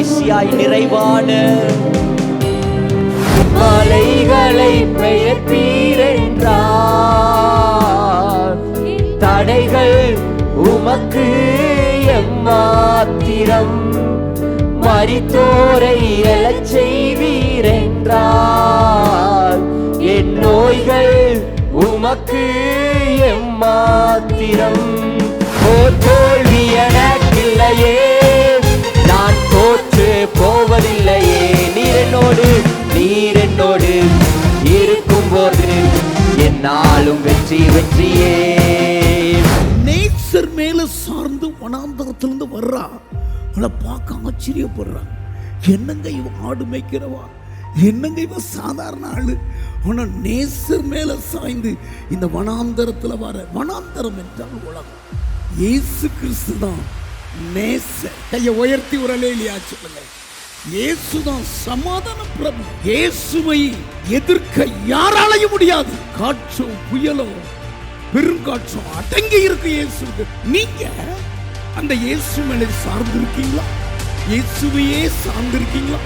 கடைசியாய் நிறைவான மலைகளை பெயர்ப்பீரென்றார். தடைகள் உமக்கு எம்மாத்திரம், மரித்தோரை எழச் செய்வீரென்றார். என் நோய்கள் உமக்கு எம்மாத்திரம். தோல்வி எனக்கில்லையே, நான் தோற்று போவதில்லையே. நீர் என்னோடு இருக்கும் போது என்னாலும் வெற்றி வெற்றியே. நேச்சர் மேல சார்ந்து வனாந்தரத்திலிருந்து வர்றா. அவளை பார்க்க ஆச்சரியப்படுறான். என்னங்க இவன் ஆடு மேய்க்கிறவா, என்னங்க இவன் சாதாரண ஆளு. ஆனா நேசர் மேல சாய்ந்து இந்த வனாந்தரத்துல வர. வனாந்தரம் என்றால் உலகம். இயேசு கிறிஸ்து தான் நேசர். கையை உயர்த்தி ஒரு அல்லேலூயா சொல்லுங்க. இயேசுதான் சமாதான பிரபு. இயேசுவை எதிர்க்க யாராலையும் முடியாது. காற்றோ புயலோ பெருங்காற்றோ அடங்கி இருக்கு இயேசுக்கு. நீங்க அந்த இயேசு மேலே சார்ந்து இருக்கீங்களா? இயேசுவையே சார்ந்து இருக்கீங்களா?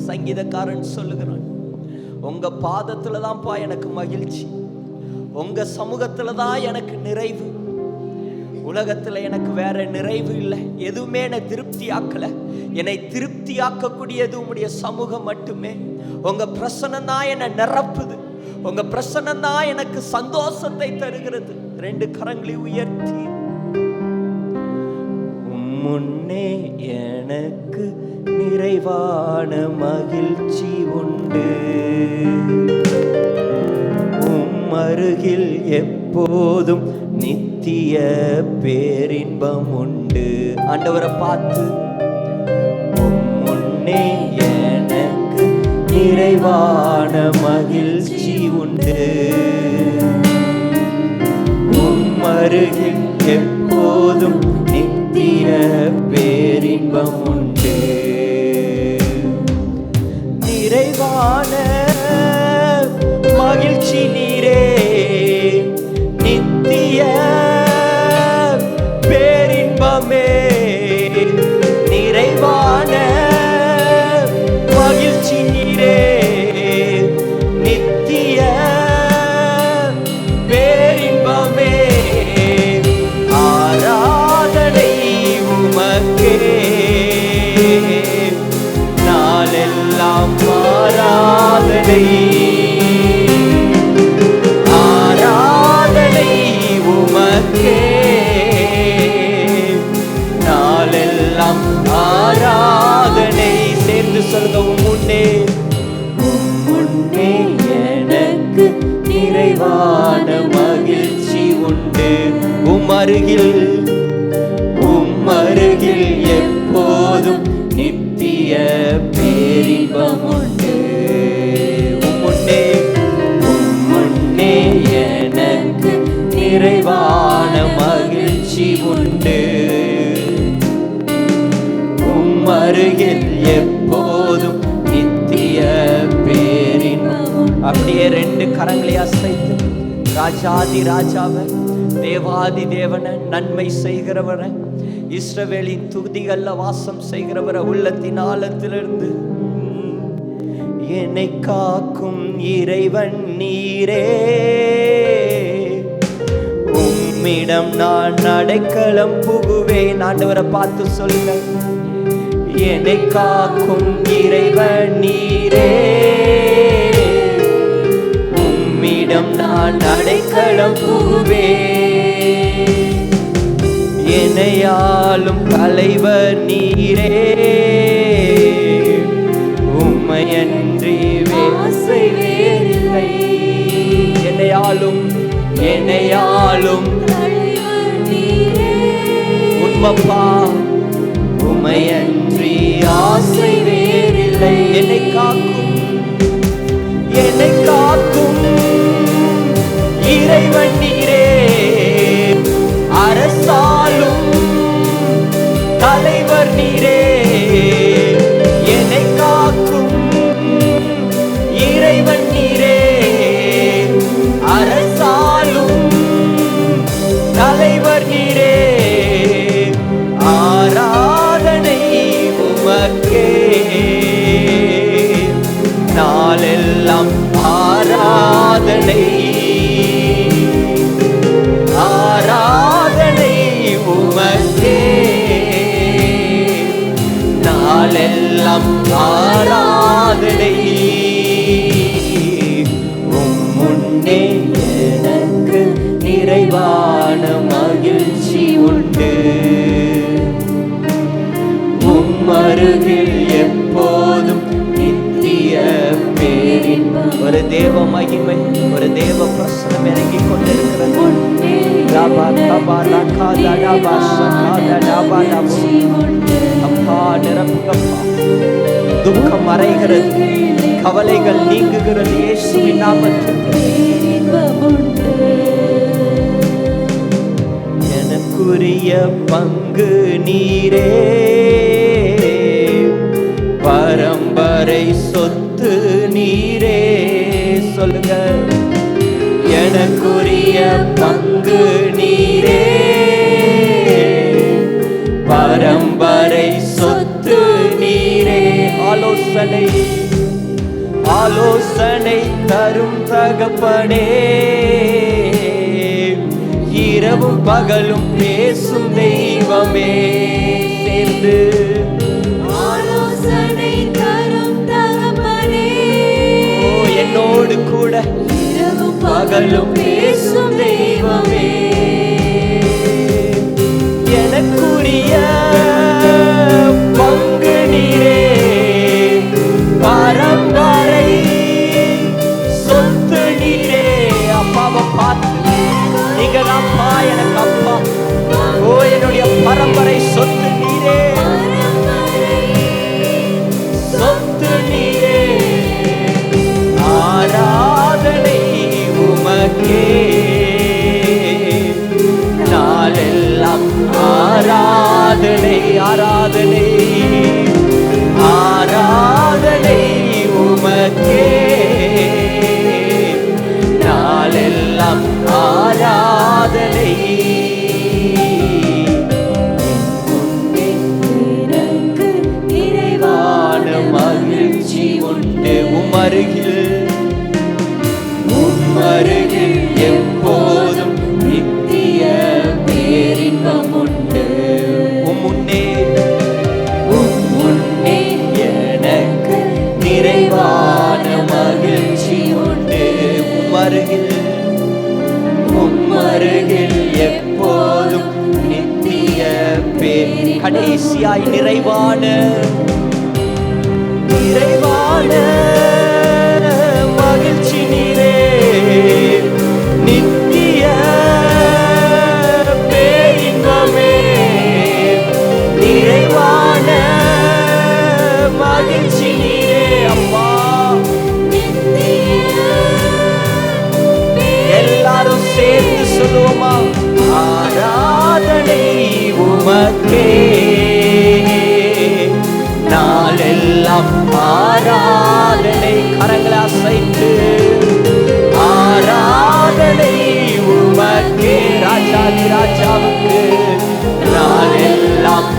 சங்கீதக்காரன் சொல்லுகிறான், உங்க பாதத்துல தான்ப்பா எனக்கு மகிழ்ச்சி, உங்க சமூகத்துல தான் எனக்கு நிறைவு. உலகத்துல எனக்கு வேற நிறைவு இல்லை. எதுவுமே என்னை திருப்தி ஆக்கல. என்னை திருப்தி ஆக்கக்கூடியது உங்களுடைய சமூகம் மட்டுமே. உங்க பிரசன்னம் தான் என்னை நிரப்புது. உங்க பிரசன்னம் தான் எனக்கு சந்தோஷத்தை தருகிறது. ரெண்டு கரங்களை உயர்த்தி, முன்னே எனக்கு நிறைவான மகிழ்ச்சி உண்டு, அருகில் எப்போதும் நித்திய பேரின்பம் உண்டு. ஆண்டவரை பார்த்து, முன்னே எனக்கு நிறைவான மகிழ்ச்சி உண்டு, அருகில் எப்போதும் நித்திய பேரின்பம் உண்டு. நிறைவான மகிழ்ச்சி நீரே, நித்திய பேரின்பமே. நிறைவான மகிழ்ச்சி நீரே, நித்திய பேரின்பமே. ஆராதனை உமக்கே, நாளெல்லாம் ஆராதனை. நாளெல்லாம் ஆராதனை. சேர்ந்து சொல்கவும், முன்னே எனக்கு நிறைவான மகிழ்ச்சி உண்டு, உம்மருகில் எப்போதும் நித்திய பேரின்பம் உண்டு. முன்னே எனக்கு நிறைவான மகிழ்ச்சி உண்டு, அருகில் எப்போதும் நித்திய பேரின்பம். அப்படியே ரெண்டு கரங்களை அசைத்து, ராஜாதி ராஜாவை, தேவாதி தேவனை, நன்மை செய்கிறவரை, இஸ்ரவேலின் துதிகள்ல வாசம் செய்கிறவரை உள்ளத்தின் ஆழத்திலிருந்து, என்னை காக்கும் இறைவன் நீரே, உம்மிடம் நான் அடைக்கலம் புகுவேன். ஆண்டவரை பார்த்து சொல்லுங்க, என்னை காக்கும் இறைவன் நீரே, உம்மிடம் நான் அடைக்கலம் புகுவேன். என்னையாளும் தலைவர் நீரே, உம்மையன்றி ஆசை வேறில்லை. என்னையாளும் உண்மைப்பா, உம்மையன்றி ஆசை வேறில்லை. என்னை காக்கும் இறைவன் நீரே, அரசாலும் தலைவர் நீரே. என்னை காக்கும் இறைவன் நீரே, ஆராதனை ஆராதனை உமக்கே, நாளெல்லாம் ஆராதனை. முன்னே எனக்கு நிறைவான மகிழ்ச்சி உண்டு, அருகில் எப்போதும் நித்திய பேரின்பம். ஒரு தேவ மகிமை, ஒரு தேவ பிரசனம் இறங்கி கொண்டிருக்கிறது. அப்பா நிரப்புகப்பா, துக்கம் மறைகிறது, கவலைகள் நீங்குகிறது இயேசுவின் நாமத்தில். எனக்குரிய பங்கு நீரே, பரம்பரை சொத்து நீரே. சொல்லுங்க, எனக்குரிய பங்கு நீரே, பரம்பரை சொத்து நீரே. ஆலோசனை ஆலோசனை தரும் தகப்பனே, இரவும் பகலும் பேசும் தெய்வமே. சேர்ந்து ஆலோசனை தரும் தகப்பனே, என்னோடு கூட இரவும் பகலும் பேசும் தெய்வமே. எனக்குரிய பங்கு நீரே, பரம்பரை சொத்து நீரே. அப்பாவை பார்த்து நீங்க அப்பா, எனக்கு அப்பா, ஓ என்னுடைய பரம்பரை சொத்து நீரே, சொத்து நீரே. ஆராதனை உமக்கே, நாளெல்லாம் ஆராதனை ஆராதனை ஆராதனை உமக்கே, நாளெல்லாம் ஆராதனை. எனக்கு நிறைவான மகிழ்ச்சி உண்டு, உமருகில் எப்போதும் நித்திய பேரின்பம் உண்டு. முன்னே எனக்கு நிறைவான மகிழ்ச்சி உண்டு, உம்மருகில் எப்போதும் நித்திய பேர். கடைசியாய் நிறைவான மகிழ்ச்சி நீரே, நித்திய பேரின்பமே. நிறைவான மகிழ்ச்சி நீரே அப்பா. எல்லாரும் சேர்ந்து சொல்லுவோமா? ஆராதனை உமக்கே, நாளெல்லாம் ஆராதனை. கரங்களை அசைத்து ஆராதனை உமக்கே, ராஜாதி ராஜாவுக்கு நாளெல்லாம்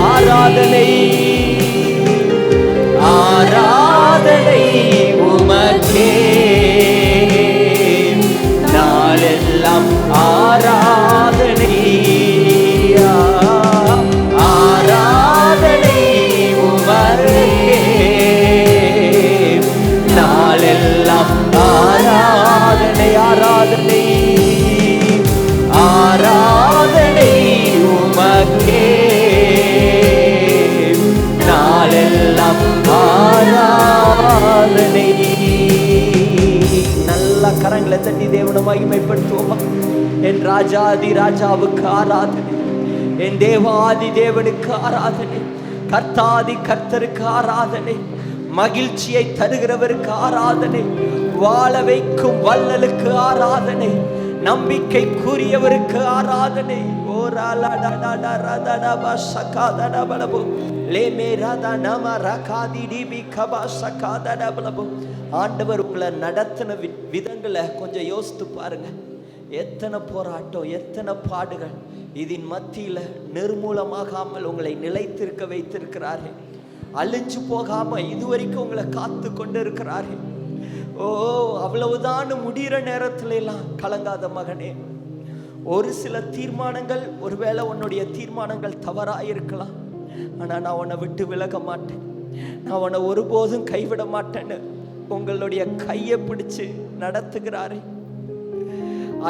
ஆராதனை ஆராதனை உமக்கே, நாளெல்லாம் ஆராதனை ஆராதனை உமக்கே, நாளெல்லாம் ஆராதனை ஆராதனை ஆராதனை உமக்கே, நாளெல்லாம் ஆராதனை. நல்ல கரங்களை தட்டி தேவனை மகிமைப்படுத்துவோமா? என் ராஜாதி ராஜாவுக்கு ஆராதனை, என் தேவாதி தேவனுக்கு ஆராதனை, கர்த்தாதி கர்த்தருக்கு ஆராதனை, மகிழ்ச்சியை தருகிறவருக்கு ஆராதனை, வாழ வைக்கும் வல்லலுக்கு ஆராதனை, நம்பிக்கைக்குரியவருக்கு ஆராதனை. ஆண்டவர் உங்களை நடத்தின விதங்களை கொஞ்சம் யோசித்து பாருங்க. எத்தனை போராட்டம், எத்தனை பாடுகள், இதன் மத்தியில நிர்மூலமாகாமல் உங்களை நிலைத்திருக்க வைத்திருக்கிறார்கள். அழிஞ்சு போகாம இதுவரைக்கும் உங்களை காத்து கொண்டு இருக்கிறார்கள். ஓ அவ்வளவுதான் முடிகிற நேரத்துல எல்லாம் கலங்காத மகனே. ஒரு சில தீர்மானங்கள், ஒருவேளை உன்னுடைய தீர்மானங்கள் தவறாயிருக்கலாம். ஆனா நான் உன்னை விட்டு விலக மாட்டேன், நான் உன்னை ஒருபோதும் கைவிட மாட்டேன்னு உங்களுடைய கையை பிடிச்சு நடத்துகிறாரே.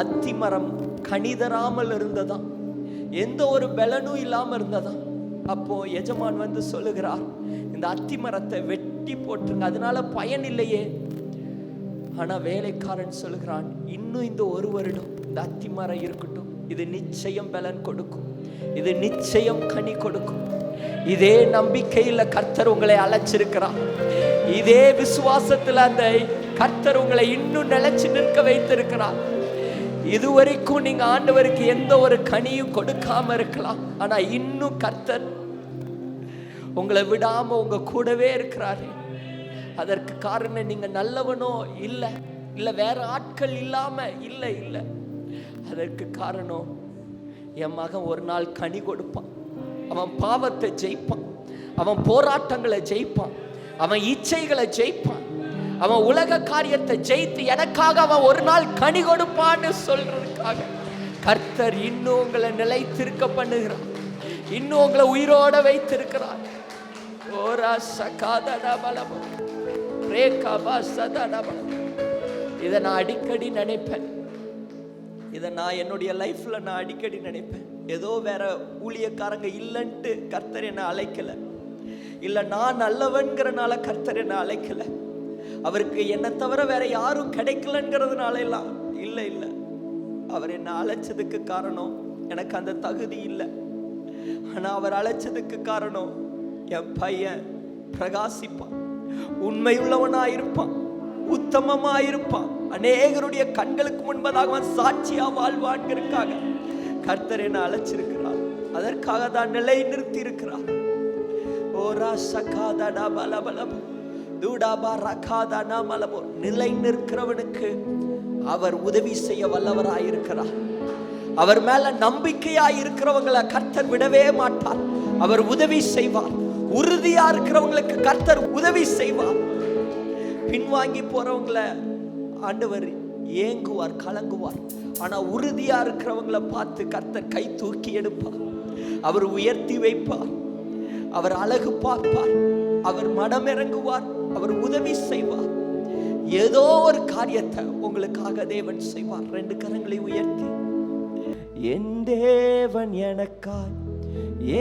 அத்திமரம் கனிதராமல் இருந்ததாம், எந்த ஒரு பலனும் இல்லாம இருந்ததாம். அப்போ எஜமான் வந்து சொல்லுகிறார், இந்த அத்திமரத்தை வெட்டி போட்டுருங்க, அதனால பயன் இல்லையே. ஆனா வேலைக்காரன் சொல்லுகிறான், இன்னும் இந்த ஒரு வருடம் இந்த அத்திமரம் இருக்கட்டும், இது நிச்சயம் பலன் கொடுக்கும், இது நிச்சயம் கனி கொடுக்கும். இதே நம்பிக்கையில் கர்த்தர் உங்களை அழைச்சிருக்கிறார். இதே விசுவாசத்தில் அந்த கர்த்தர் உங்களை இன்னும் நிலைச்சு நிற்க வைத்திருக்கிறார். இதுவரைக்கும் நீங்க ஆண்டவருக்கு எந்த ஒரு கனியும் கொடுக்காம இருக்கலாம், ஆனா இன்னும் கர்த்தர் உங்களை விடாம உங்க கூடவே இருக்கிறாரு. அதற்கு காரணம் நீங்க நல்லவனோ இல்லை, இல்ல வேற ஆட்கள் இல்லாம இல்லை, இல்லை. அதற்கு காரணம் என் மகன் ஒரு நாள் கனி கொடுப்பான், அவன் பாவத்தை ஜெயிப்பான், அவன் போராட்டங்களை ஜெயிப்பான், அவன் இச்சைகளை ஜெயிப்பான், அவன் உலக காரியத்தை ஜெயித்து எனக்காக அவன் ஒரு நாள் கனி கொடுப்பான்னு சொல்றதுக்காக கர்த்தர் இன்னும் உங்களை நிலைத்திருக்க பண்ணுகிறார், இன்னும் உங்களை உயிரோட வைத்திருக்கிறார். இதை நான் அடிக்கடி நினைப்பேன், இதை நான் என்னுடைய லைஃப்ல நான் அடிக்கடி நினைப்பேன். ஏதோ வேற ஊழியக்காரங்க இல்லைன்ட்டு கர்த்தர் என்னை அழைக்கல, இல்ல நான் நல்லவன்கிறனால கர்த்தர் என்னை அழைக்கல, அவருக்கு என்னை தவிர வேற யாரும் கிடைக்கலங்கிறதுனால எல்லாம் இல்லை, இல்லை. அவர் என்னை அழைச்சதுக்கு காரணம் எனக்கு அந்த தகுதி இல்லை, ஆனா அவர் அழைச்சதுக்கு காரணம் என் பையன் பிரகாசிப்பான், உண்மையுள்ளவனாயிருப்பான், உத்தமமாயிருப்பான், அநேகருடைய கண்களுக்கு முன்பதாக அவன் சாட்சியா வாழ்வான்கிறதுக்காக கர்த்தர் என்னை அழைச்சிருக்கிறார். அதற்காக தான் நிலை நிறுத்தி இருக்கிறார். நிலை நிற்கிறவனுக்கு அவர் உதவி செய்ய வல்லவராயிருக்கிறார். அவர் மேல நம்பிக்கையாய் இருக்கிறவங்களை கர்த்தர் விடவே மாட்டார், அவர் உதவி செய்வார். உறுதியா இருக்கிறவங்களுக்கு கர்த்தர் உதவி செய்வார். பின்வாங்கி போறவங்களை ஆண்டவர் ஏங்குவார், கலங்குவார். ஆனா உறுதியா இருக்கிறவங்களை பார்த்து கர்த்தர் கை தூக்கி எடுப்பார், அவர் உயர்த்தி வைப்பார், அவர் அழகு பார்ப்பார், அவர் மனம் இறங்குவார், அவர் உதவி செய்வார். ஏதோ ஒரு காரியத்தை உங்களுக்காக தேவன் செய்வார். 2 கரங்களை உயர்த்தி, என் தேவன் எனக்காய்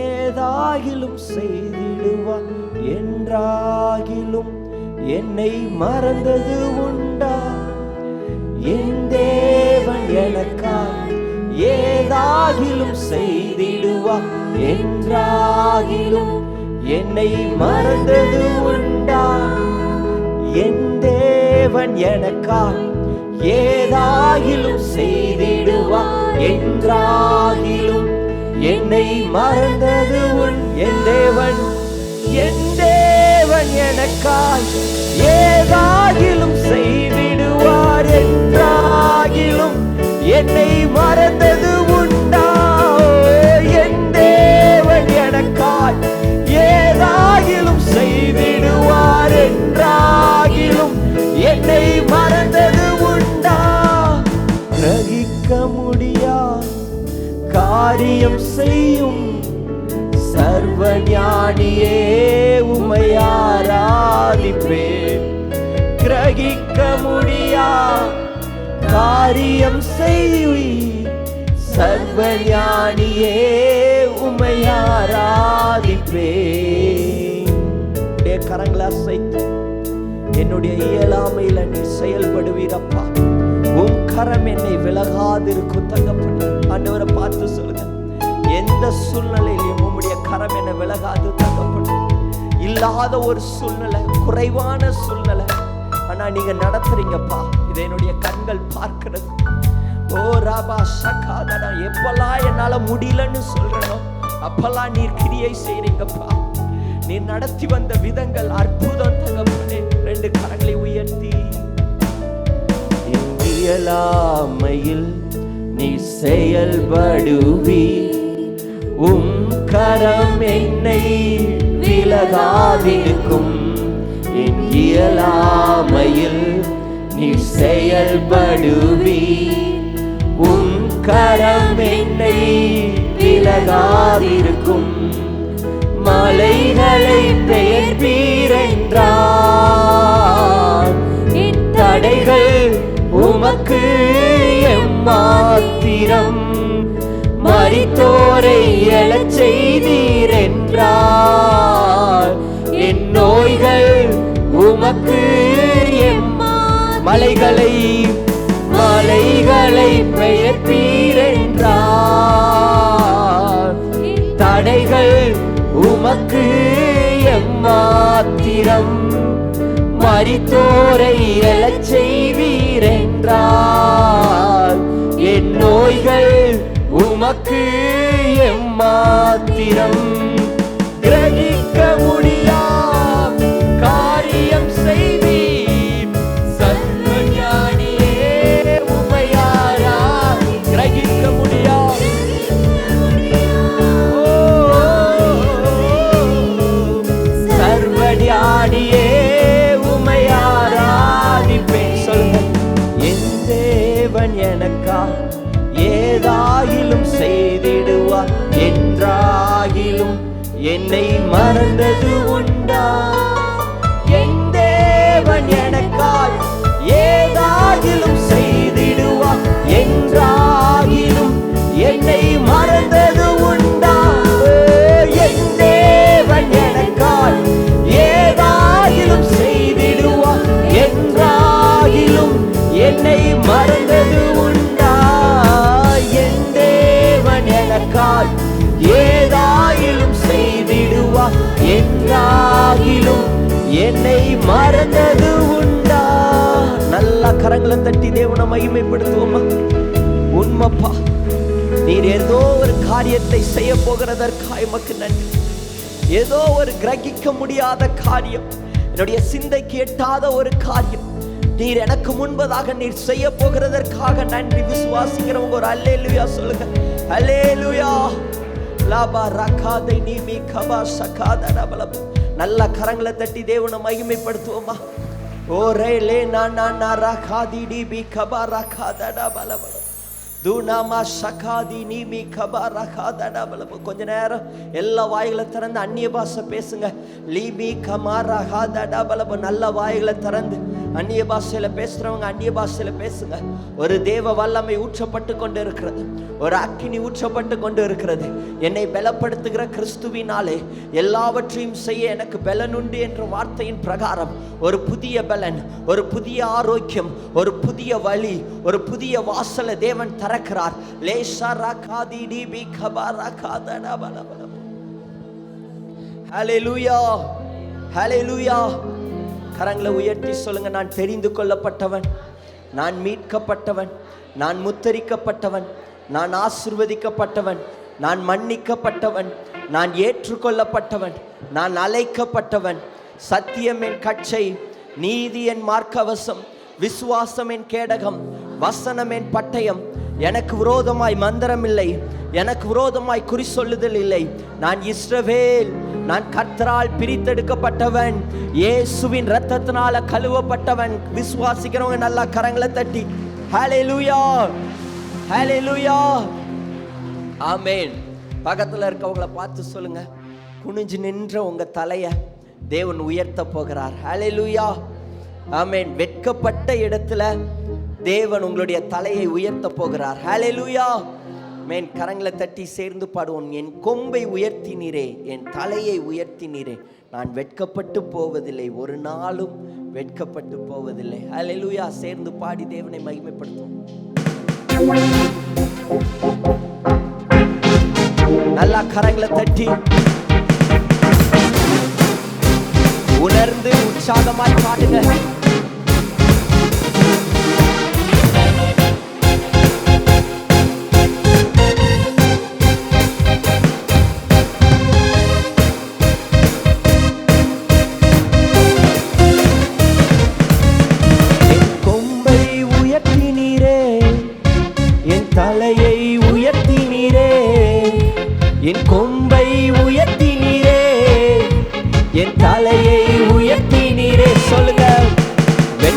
ஏதாகிலும் செய்திடுவார், என்றாகிலும் என்னை மறந்தது உண்டா? என் தேவன் எனக்காய் ஏதாகிலும் செய்திடுவார், என்றாகிலும் என்னை மறந்தது உண்டா? என் தேவன் எனக்காய் ஏதாகிலும் செய்திடுவார், என்றாகிலும் என்னை மறந்தது உன். என் தேவன் எனக்காய் ஏதாகிலும் செய்திடுவார், என்றாகிலும் என்னை மறந்தது உண்டா? என் தேவன் எனக்காய் ஏதாகிலும் செய்திடுவார், என்றாகிலும் என்னை மறந்தது உண்டா? கிரகிக்க முடியா காரியம் செய்யும் சர்வஞானியே உம்மை ஆராதிப்பேன். கிரகிக்க முடியா காரியம் செய்யும் சர்வஞானியே உம்மை ஆராதிப்பேன். கரங்களை அசைத்து என்னுடைய இயலாமையில நீ செயல்படுவீரப்பா, உன் கரம் என்னை விலகாதிருக்கும் தகப்பனே. ஆண்டவரை பார்த்து சொல்லுங்க, எந்த சூழ்நிலையிலும் உம்முடைய கரம் என்னை விலகாது தகப்பனே. இல்லாத ஒரு சூழ்நிலை, குறைவான சூழ்நிலை, ஆனா நீங்க நடத்துறீங்கப்பா, இதை என்னுடைய கண்கள் பார்க்கிறது. ஓ ராபா சகாதனா, எப்பெல்லாம் என்னால முடியலன்னு சொல்றனோ அப்பெல்லாம் நீர் கிரியை செய்றீங்கப்பா. நீ நடத்தி வந்த விதங்கள் அற்புதம் தகப்பனே. 2 கரங்களை உயர்த்தி, இயலாமையில் நீ செயல்படுவி, உம் கரம் என்னை விலகாதிருக்கும். என் இயலாமையில் நீ செயல்படுவீர். உம் கரம் என்னை விலகாதிருக்கும். மலைகளை பெயர்ப்பீர் என்றார். தடைகள் உமக்கு எம்மாத்திரம். மரித்தோரை எழச் செய்தீர் என்றார். என் நோய்கள் உமக்கு மலைகளை பெயர்ப்பீர் என்றார். தடைகள் உமக்கு எம்மாத்திரம். மரித்தோரை எழச் செய்வீர் என்றார். என் நோய்கள் உமக்கு எம்மாத்திரம். கிரகிக்க முடியா காரியம் செய்வீர். சர்வஞானியே உமையாரா. கிரகிக்க முடியா சர்வஞானியே உமையாராதிப்பேன். சொல்லுங்க. என் தேவன் எனக்கா ஏதாயிலும் செய்திடுவார். என்றாகிலும் என்னை மறந்தது உண்டா? என் தேவன் எனக்காய் ஏதாகிலும் செய்திடுவார். என்றாகிலும் என்னை மறந்தது உண்டா? என் தேவன் எனக்காய் ஏதாகிலும் செய்திடுவார். என்றாகிலும் என்னை மறந்தது உண்டா? என் தேவன் எனக்காய் ஏதாயிலும் செய்திடுவார். என்றாகிலும் என்னை மறந்தது உண்டா? நல்ல கரங்களை தட்டி தேவனை மகிமைப்படுத்துவோமா? உண்மைப்பா, நீர் ஏதோ ஒரு காரியத்தை செய்ய போகிறதற்காக எமக்கு நன்றி. ஏதோ ஒரு கிரகிக்க முடியாத காரியம், என்னுடைய சிந்தைக்கு எட்டாத ஒரு காரியம் நீர் எனக்கு முன்பதாக நீர் செய்ய போகிறதற்காக நன்றி. விசுவாசிக்கிறவங்க ஒரு அல்லேலூயா சொல்லுங்க. அல்லேலூயா. லாபா ரகாதை நீமி கபா சகாதா பலம். நல்ல கரங்களை தட்டி தேவனை மகிமைப்படுத்துவோமா? ஓ ரே லே நா நா நா ரகாதி டிபி கபா ரகாதா பலம். தூனாமா சகாதி நீமி கபா ரகாதா பலம். கொஞ்ச நேரம் எல்லா வாய்களை திறந்து அந்நிய பாஷை பேசுங்க. லீபி கமா ரகாதா பலம். நல்ல வாய்களை திறந்து அந்நிய பாஷையில பேசுறவங்க அந்நிய பாஷையில பேசுங்க. ஒரு தேவ வல்லமை ஊற்றப்பட்டு கொண்டு இருக்கிறது. ஒரு அக்கினி ஊற்றப்பட்டு கொண்டு இருக்கிறது. என்னை பலப்படுத்துகிற கிறிஸ்துவினாலே எல்லாவற்றையும் செய்ய எனக்கு பலன் உண்டு என்ற வார்த்தையின் பிரகாரம் ஒரு புதிய பலன், ஒரு புதிய ஆரோக்கியம், ஒரு புதிய வழி, ஒரு புதிய வாசலை தேவன் திறக்கிறார். லேஷா ரகாதி டிபி கபா ரகாதா பலம். ஹல்லேலூயா, ஹல்லேலூயா. கரங்களை உயர்த்தி சொல்லுங்க. நான் தெரிந்து கொள்ளப்பட்டவன், நான் மீட்கப்பட்டவன், நான் முத்தரிக்கப்பட்டவன், நான் ஆசீர்வதிக்கப்பட்டவன், நான் மன்னிக்கப்பட்டவன், நான் ஏற்றுக்கொள்ளப்பட்டவன், நான் அழைக்கப்பட்டவன். சத்தியம் என் கச்சை, நீதி என் மார்க்கவசம், விசுவாசம் என் கேடகம், வசனம் என் பட்டயம். எனக்கு விரோதமாய் மந்திரம் இல்லை, எனக்கு விரோதமாய் குறி சொல்லுதல் இல்லை. நான் இஸ்ரவேல், நான் கர்த்தரால் பிரித்தெடுக்கப்பட்டவன், இயேசுவின் இரத்தத்தினால கழுவப்பட்டவன். விசுவாசிக்கிறவங்க நல்லா கரங்களை தட்டி ஹல்லேலூயா, ஹல்லேலூயா, ஆமென். பக்கத்துல இருக்கவங்கள பார்த்து சொல்லுங்க, குனிஞ்சு நின்ற உங்க தலைய தேவன் உயர்த்த போகிறார். ஹல்லேலூயா, ஆமென். வெட்கப்பட்ட இடத்துல தேவன் உங்களுடைய தலையை உயர்த்த போகிறார். ஹல்லேலூயா, ஆமென். கரங்களை தட்டி சேர்ந்து பாடுவோம். என் கொம்பை உயர்த்தினீரே, என் தலையை உயர்த்தினீரே, நான் வெட்கப்பட்டு போவதில்லை, ஒரு நாளும் வெட்கப்பட்டு போவதில்லை. ஹல்லேலூயா. சேர்ந்து பாடி தேவனை மகிமைப்படுத்துவோம். நல்லா கரங்களை தட்டி உணர்ந்து உற்சாகமாய் பாடுங்க. தலையை உயர்த்தினீரே, என் கொம்பை உயர்த்தினீரே, என் தலையை உயர்த்தினீரே. சொல்லுங்க.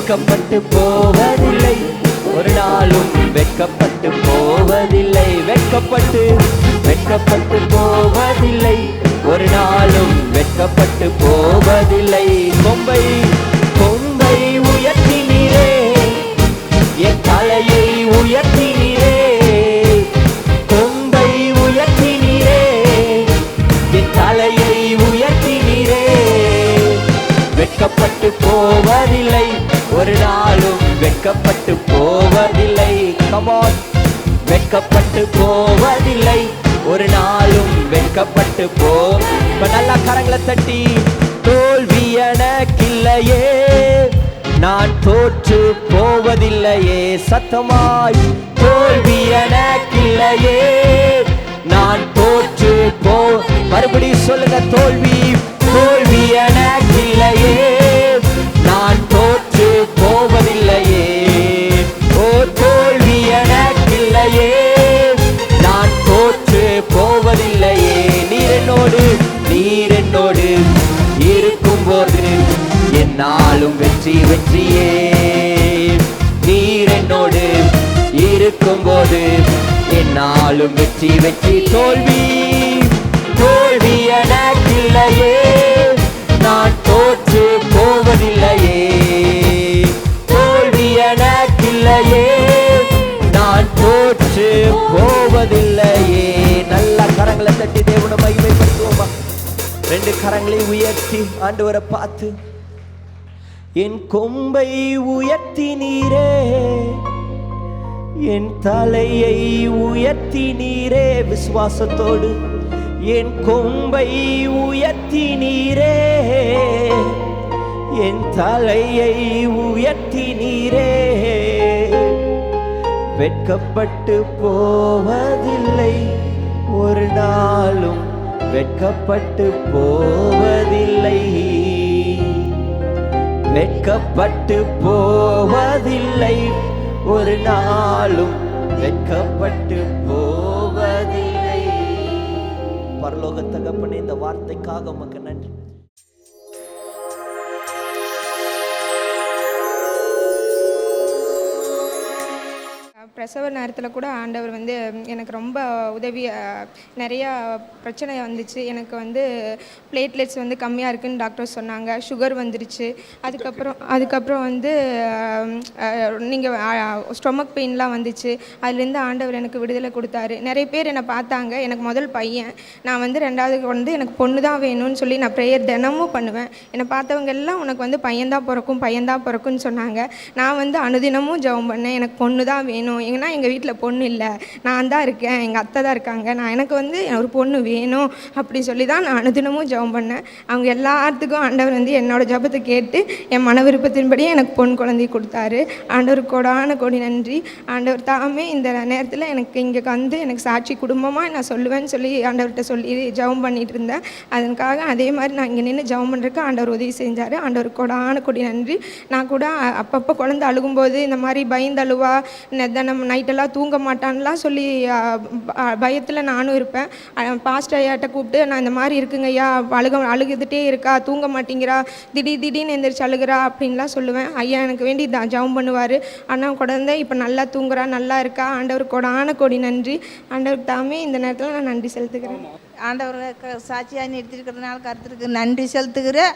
வெட்கப்பட்டு போவதில்லை, ஒரு நாளும் வெட்கப்பட்டு போவதில்லை. வெட்கப்பட்டு வெட்கப்பட்டு போவதில்லை, ஒரு நாளும் வெட்கப்பட்டு போவதில்லை. கொம்பை கொம்பை உயர்த்தினீரே, என் தலையை உயர்த்தினீரே. கொம்பை உயர்த்தினீரே, என் தலையை உயர்த்தினீரே. வெட்கப்பட்டு போவதில்லை, ஒரு நாளும் வெட்கப்பட்டு போவதில்லை. கமான், வெட்கப்பட்டு போவதில்லை, ஒரு நாளும் வெட்கப்பட்டு இப்ப நல்லா கரங்களை தட்டி, தோல்வி எனக்கில்லையே, நான் தோற்று போவதில்லையே. சத்தமாய், தோல்வி எனக்கில்லையே, நான் தோற்று மறுபடியும் சொல்லுங்க, தோல்வி தோல்வி எனக்கில்லையே, நான் தோற்று போவதில்லையே. ஓ, தோல்வி எனக்கில்லையே, நான் தோற்று போவதில்லையே. நீர் என்னோடு இருக்கும்போது என்னாலும் வெற்றி வெற்றியே. நீர் என்னோடு இருக்கும்போது என்னாலும் வெற்றி வெற்றி. தோல்வி தோல்வி எனக்கில்லையே, நான் தோற்று போவதில்லையே. தோல்வி எனக்கில்லையே, நான் தோற்று போவதில்லையே. நல்ல கரங்களை தட்டி தேவனை மகிமைப்படுத்துவோமா? ரெண்டு கரங்களை உயர்த்தி ஆண்டவரை பார்த்து, என் கொம்பை உயர்த்தினீரே, என் தலையை உயர்த்தினீரே. விசுவாசத்தோடு, என் கொம்பை உயர்த்தினீரே, என் தலையை உயர்த்தினீரே. வெட்கப்பட்டு போவதில்லை, ஒரு நாளும் வெட்கப்பட்டு போவதில்லை. வெட்கப்பட்டு போவதில்லை, ஒரு நாளும் வெட்கப்பட்டு போவதில்லை. பரலோக தகப்பனே, இந்த வார்த்தைக்காக உமக்கு நன்றி. பிரசவ நேரத்தில் கூட ஆண்டவர் வந்து எனக்கு ரொம்ப உதவி. நிறையா பிரச்சனை வந்துச்சு. எனக்கு வந்து பிளேட்லெட்ஸ் வந்து கம்மியாக இருக்குதுன்னு டாக்டர் சொன்னாங்க. சுகர் வந்துருச்சு. அதுக்கப்புறம் வந்து நீங்கள் ஸ்டொமக் பெயின்லாம் வந்துச்சு. அதுலேருந்து ஆண்டவர் எனக்கு விடுதலை கொடுத்தாரு. நிறைய பேர் என்னை பார்த்தாங்க. எனக்கு முதல் பையன், நான் வந்து ரெண்டாவதுக்கு வந்து எனக்கு பொண்ணு தான் வேணும்னு சொல்லி நான் ப்ரேயர் தினமும் பண்ணுவேன். என்னை பார்த்தவங்க எல்லாம் உனக்கு வந்து பையன்தான் பிறக்கும்னு சொன்னாங்க. நான் வந்து அனுதினமும் ஜெபம் பண்ணேன், எனக்கு பொண்ணு தான் வேணும். ஏன்னா எங்கள் வீட்டில் பொண்ணு இல்லை, நான் தான் இருக்கேன், எங்கள் அத்தை தான் இருக்காங்க, எனக்கு வந்து ஒரு பொண்ணு வேணும் அப்படி சொல்லி தான் நான் அனுதினமும் ஜெபம் பண்ணேன். அவங்க எல்லாத்துக்கும் ஆண்டவர் வந்து என்னோடய ஜெபத்தை கேட்டு என் மன விருப்பத்தின்படியே எனக்கு பொன் குழந்தை கொடுத்தாரு. ஆண்டவர் கோடான கோடி நன்றி. ஆண்டவர் தாமே இந்த நேரத்தில் எனக்கு இங்கே வந்து எனக்கு சாட்சி குடும்பமாக நான் சொல்லுவேன்னு சொல்லி ஆண்டவர்கிட்ட சொல்லி ஜெபம் பண்ணிகிட்டு இருந்தேன். அதற்காக அதே மாதிரி நான் இங்கே நின்று ஜெபம் பண்ணுறதுக்கு ஆண்டவர் உதவி செஞ்சார். ஆண்டவர் கோடான கோடி நன்றி. நான் கூட அப்பப்போ குழந்தை அழுகும்போது இந்த மாதிரி பயந்தழுவா, நம்ம நைட்டெல்லாம் தூங்க மாட்டான்லாம் சொல்லி பயத்தில் நானும் இருப்பேன். பாஸ்டர் ஐயாட்ட கூப்பிட்டு, நான் இந்த மாதிரி இருக்குங்க ஐயா, அழுகுதுட்டே இருக்கா, தூங்க மாட்டேங்கிறா, திடீர்னு எந்திரிச்சு அழுகிறா அப்படின்லாம் சொல்லுவேன். ஐயா எனக்கு வேண்டி ஜெபம் பண்ணுவார். ஆனால் குழந்தை இப்போ நல்லா தூங்குறா, நல்லா இருக்கா. ஆண்டவர் கோடான கோடி நன்றி. ஆண்டவருக்கு தாமே இந்த நேரத்தில் நான் நன்றி செலுத்துக்கிறேன். ஆண்டவருக்கு சாட்சியாக நிறுத்திருக்கிறதுனால கருத்துருக்கு நன்றி செலுத்துக்கிறேன்.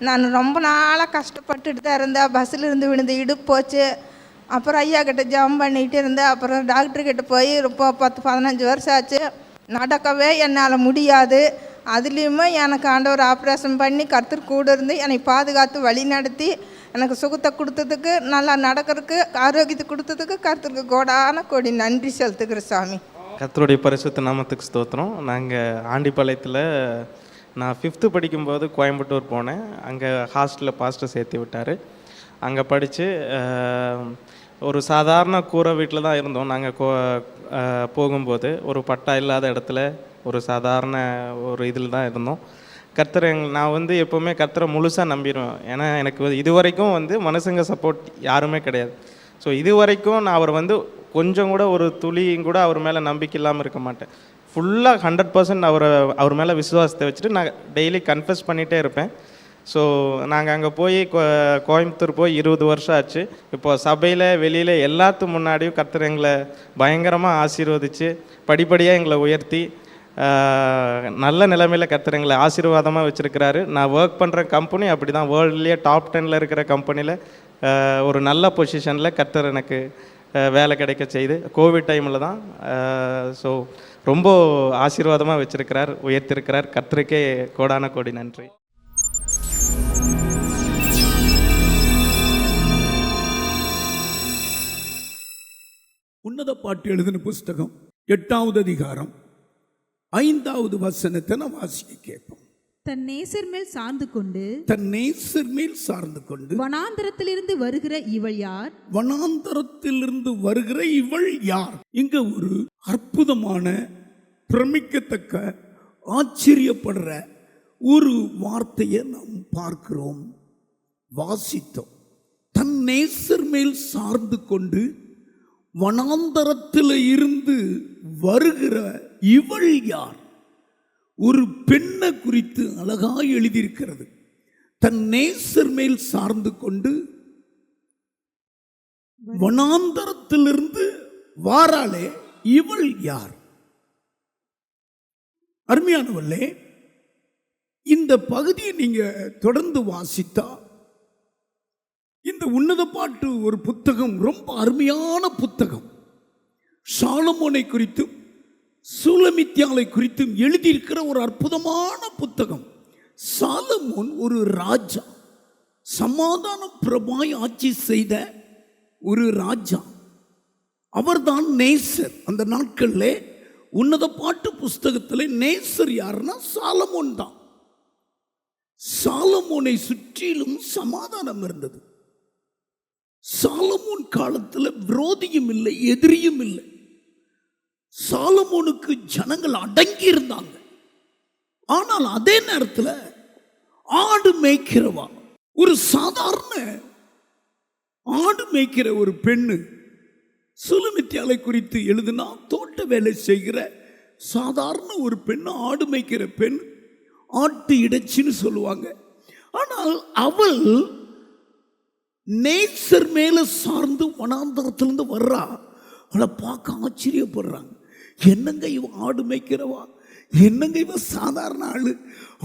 நான் ரொம்ப நாளாக கஷ்டப்பட்டுட்டு தான் இருந்தேன். பஸ்ஸில் இருந்து விழுந்து இடுப்பு போச்சு. அப்புறம் ஐயா கிட்ட ஜெபம் பண்ணிகிட்டு இருந்தேன். அப்புறம் டாக்டர்கிட்ட போய் இப்போ 10-15 வருஷம் ஆச்சு. நடக்கவே என்னால் முடியாது. அதுலேயுமே எனக்கு ஆண்டவர் ஆப்ரேஷன் பண்ணி கர்த்தர் கூட இருந்து என்னை பாதுகாத்து வழி நடத்தி எனக்கு சுகத்தை கொடுத்ததுக்கு, நல்லா நடக்கிறதுக்கு, ஆரோக்கியத்தை கொடுத்ததுக்கு கர்த்தருக்கு கோடான கோடி நன்றி செலுத்துக்கிறேன் சாமி. கர்த்தருடைய பரிசுத்த நாமத்துக்கு ஸ்தோத்திரம். நாங்கள் ஆண்டிப்பாளையத்தில் நான் 5th படிக்கும்போது கோயம்புத்தூர் போனேன். அங்கே ஹாஸ்டலில் பாஸ்டர் சேர்த்து விட்டார். அங்கே படித்து ஒரு சாதாரண கூரை வீட்டில் தான் இருந்தோம். நாங்கள் போகும்போது ஒரு பட்டா இல்லாத இடத்துல ஒரு சாதாரண ஒரு இதில் தான் இருந்தோம். கர்த்தரை நான் வந்து எப்போவுமே கர்த்தரை முழுசாக நம்பிடுவேன். ஏன்னா எனக்கு இது வரைக்கும் வந்து மனுஷங்க சப்போர்ட் யாருமே கிடையாது. ஸோ இது வரைக்கும் நான் அவர் வந்து கொஞ்சம் கூட ஒரு துளியும் கூட அவர் மேலே நம்பிக்கை இல்லாமல் இருக்க மாட்டேன். ஃபுல்லாக 100% அவர் மேலே விசுவாசத்தை வச்சுட்டு நான் டெய்லி கன்ஃபஸ் பண்ணிகிட்டே இருப்பேன். ஸோ நாங்கள் அங்கே போய் கோயம்புத்தூர் போய் 20 வருஷம் ஆச்சு. இப்போ சபையில் வெளியில் எல்லாத்து முன்னாடியும் கர்த்தர் எங்களை பயங்கரமாக ஆசீர்வதித்து படிப்படியாக எங்களை உயர்த்தி நல்ல நிலைமையில் கர்த்தர் எங்களை ஆசீர்வாதமாக வச்சுருக்கிறாரு. நான் ஒர்க் பண்ணுற கம்பெனி அப்படி தான், வேர்ல்ட்லேயே டாப் 10 இருக்கிற கம்பெனியில் ஒரு நல்ல பொசிஷனில் கர்த்தர் எனக்கு வேலை கிடைக்க செய்து கோவிட் டைமில் தான். ஸோ ரொம்ப ஆசீர்வாதமாக வச்சுருக்கிறார், உயர்த்திருக்கிறார். கர்த்தருக்கே கோடான கோடி நன்றி. உன்னத பாட்டு எழுதின புஸ்தகம் 8வது அதிகாரம் 5வது வசனத்தை நான் வாசிக்க கேட்போம். தன் நேசர் மேல் சார்ந்து கொண்டு தன் நேசர் மேல் சார்ந்து கொண்டு வனாந்தரத்திலிருந்து வருகிற இவள் யார்? வனாந்தரத்திலிருந்து வருகிற இவள் யார்? இங்க ஒரு அற்புதமான பிரமிக்கத்தக்க ஆச்சரியப்படுற ஒரு வார்த்தையை நாம் பார்க்கிறோம், வாசித்தோம். தன் நேசர் மேல் சார்ந்து கொண்டு வனாந்தரத்தில் இருந்து வருகிற இவள் யார்? ஒரு பெண்ணை குறித்து அழகாய் எழுதியிருக்கிறது. தன் நேசர் மேல் சார்ந்து கொண்டு வனாந்தரத்திலிருந்து வாராளே இவள் யார்? அருமையானவர்களே, இந்த பகுதியை நீங்க தொடர்ந்து வாசித்தா இந்த உன்னத பாட்டு ஒரு புத்தகம், ரொம்ப அருமையான புத்தகம். சாலமோனை குறித்தும் சூலமித்யாலை குறித்தும் எழுதியிருக்கிற ஒரு அற்புதமான புத்தகம். சாலமோன் ஒரு ராஜா, சமாதான பிரபாய் ஆட்சி செய்த ஒரு ராஜா. அவர்தான் நேசர். அந்த நாட்களில் உன்னத பாட்டு புஸ்தகத்தில் நேசர் யாருன்னா சாலமோன் தான். சாலமோனை சுற்றிலும் சமாதானம் இருந்தது. சாலமோன் காலத்தில் விரோதியும் இல்லை, எதிரியும் இல்லை. சாலமோனுக்கு ஜனங்கள் அடங்கி இருந்தாங்க. ஆனால் அதே நேரத்தில் ஆடு மேய்க்கிறவா, ஒரு சாதாரண ஆடு மேய்க்கிற ஒரு பெண்ணு, சுலமித்யாலை குறித்து எழுதுனா தோட்ட வேலை செய்கிற சாதாரண ஒரு பெண், ஆடு மேய்க்கிற பெண், ஆட்டு இடைச்சின்னு சொல்லுவாங்க. ஆனால் அவள் நேசர் மேல சார்ந்து வனாந்தரத்திலிருந்து வர்றா. அவளை பார்க்க ஆச்சரியப்படுறாங்க. என்னங்க இவ ஆடு மேய்க்கிறவா, என்னங்க இவ சாதாரண ஆளு,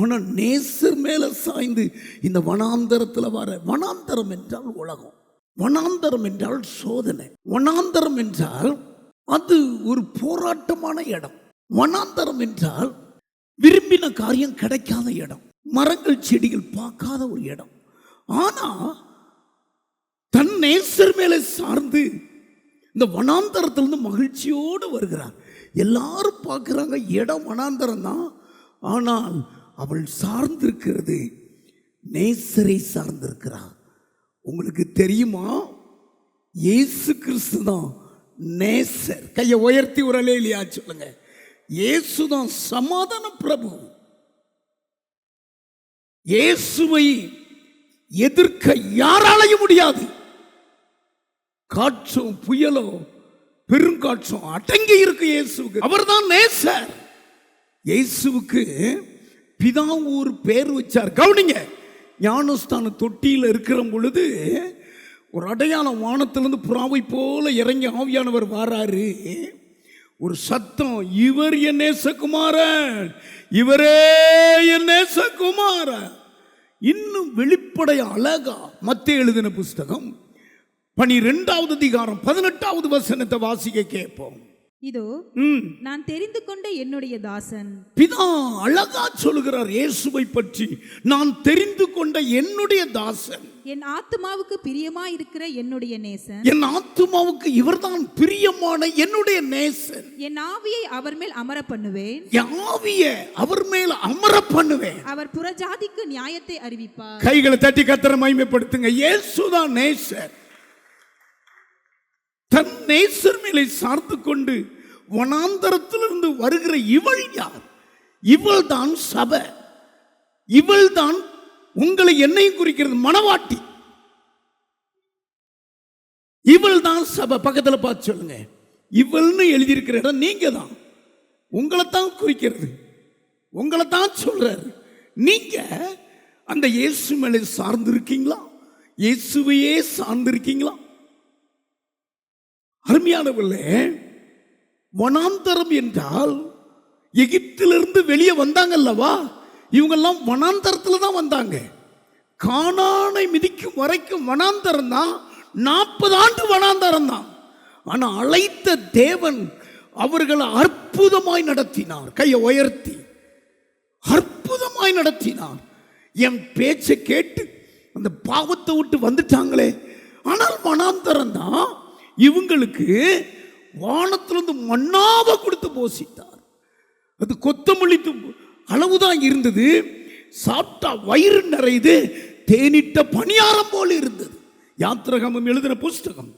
ஆனால் நேசர் மேல சாய்ந்து இந்த வனாந்தரத்தில் வர. வனாந்தரம் என்றால் உலகம், வனாந்தரம் என்றால் சோதனை, வனாந்தரம் என்றால் அது ஒரு போராட்டமான இடம், வனாந்தரம் என்றால் விரும்பின காரியம் கிடைக்காத இடம், மரங்கள் செடிகள் பார்க்காத ஒரு இடம். ஆனா தன் நேசர் மேலே சார்ந்து இந்த வனாந்தரத்திலிருந்து மகிழ்ச்சியோடு வருகிறார். எல்லாரும் பார்க்குறாங்க இடம் வனாந்தரம் தான், ஆனால் அவள் சார்ந்திருக்கிறது நேசரை சார்ந்திருக்கிறார். உங்களுக்கு தெரியுமா, இயேசு கிறிஸ்து தான் நேசர். கையை உயர்த்தி ஒரு அல்லேலூயா சொல்லுங்க. இயேசு தான் சமாதான பிரபு. இயேசுவை எதிர்க்க யாராலையும் முடியாது. காற்றும் புயலோ பெருங்காற்றும் அடங்கி இருக்கு இயேசுக்கு. அவர்தான் நேசர். இயேசுவுக்கு பிதா ஒரு பேர் வச்சார். கவனிங்க, ஞானஸ்தான தொட்டியில் இருக்கிற பொழுது ஒரு அடையாளம், வானத்திலிருந்து புறாவை போல இறங்கி ஆவியானவர் வாராரு. ஒரு சத்தம், இவர் என் நேசகுமாரன், இவரே என் நேசகுமாரன். இன்னும் வெளிப்படைய அழகா மத்தேயு எழுதின புஸ்தகம் 12வது அதிகாரம் 18வது வசனத்தை வாசிக்க கேட்போம். இதோ நான் தெரிந்து கொண்ட என்னுடைய தாசன். பிதா அழகா சொல்லுகிறார் இயேசுவை பற்றி. நான் தெரிந்து கொண்ட என்னுடைய தாசன், என் ஆத்துமாவுக்கு பிரியமாய் இருக்கிற என்னுடைய நேசன். என் ஆத்துமாவுக்கு இவர்தான் பிரியமான என்னுடைய நேசன். என் ஆவியை அவர் மேல் அமர பண்ணுவேன், என் ஆவியை அவர் மேல் அமர பண்ணுவேன். அவர் புறஜாதிக்கு நியாயத்தை அறிவிப்பார். கைகளை தட்டி கர்த்தரை மகிமைப்படுத்துங்க. இயேசுதான் நேசர். தன் நேசர் மேலே சார்ந்து கொண்டு வனாந்தரத்திலிருந்து வருகிற இவள் யார்? இவள் தான் சபை. இவள் தான் உங்களை என்னையும் குறிக்கிறது, மணவாட்டி. இவள் தான் சபை. பக்கத்தில் பார்த்து சொல்லுங்க, இவள்னு எழுதியிருக்கிற இடம் நீங்க தான். உங்களை தான் குறிக்கிறது, உங்களை தான் சொல்றாரு. நீங்க அந்த இயேசு மேலே சார்ந்திருக்கீங்களா? இயேசுவையே சார்ந்திருக்கீங்களா? அருமையானவர்களே, வனாந்தரம் என்றால் எகிப்திலிருந்து வெளியே வந்தாங்கல்லவா, இவங்கெல்லாம் வனாந்தரத்தில் தான் வந்தாங்க. கானானை மிதிக்கும் வரைக்கும் வனாந்தரம் தான், 40 ஆண்டு வனாந்தரம் தான். ஆனால் அழைத்த தேவன் அவர்களை அற்புதமாய் நடத்தினார். கையை உயர்த்தி அற்புதமாய் நடத்தினார். என் பேச்சை கேட்டு அந்த பாவத்தை விட்டு வந்துட்டாங்களே, ஆனால் வனாந்தரம் தான் இவங்களுக்கு வானத்திலிருந்து மன்னாவை கொடுத்து போஷித்தார். அது கொத்தமல்லி அளவுதான் இருந்தது, சாப்பிட்டா வயிறு நிறையுது, தேனிட்ட பணியாரம் போல இருந்தது. யாத்திராகமம் எழுதின புஸ்தகம்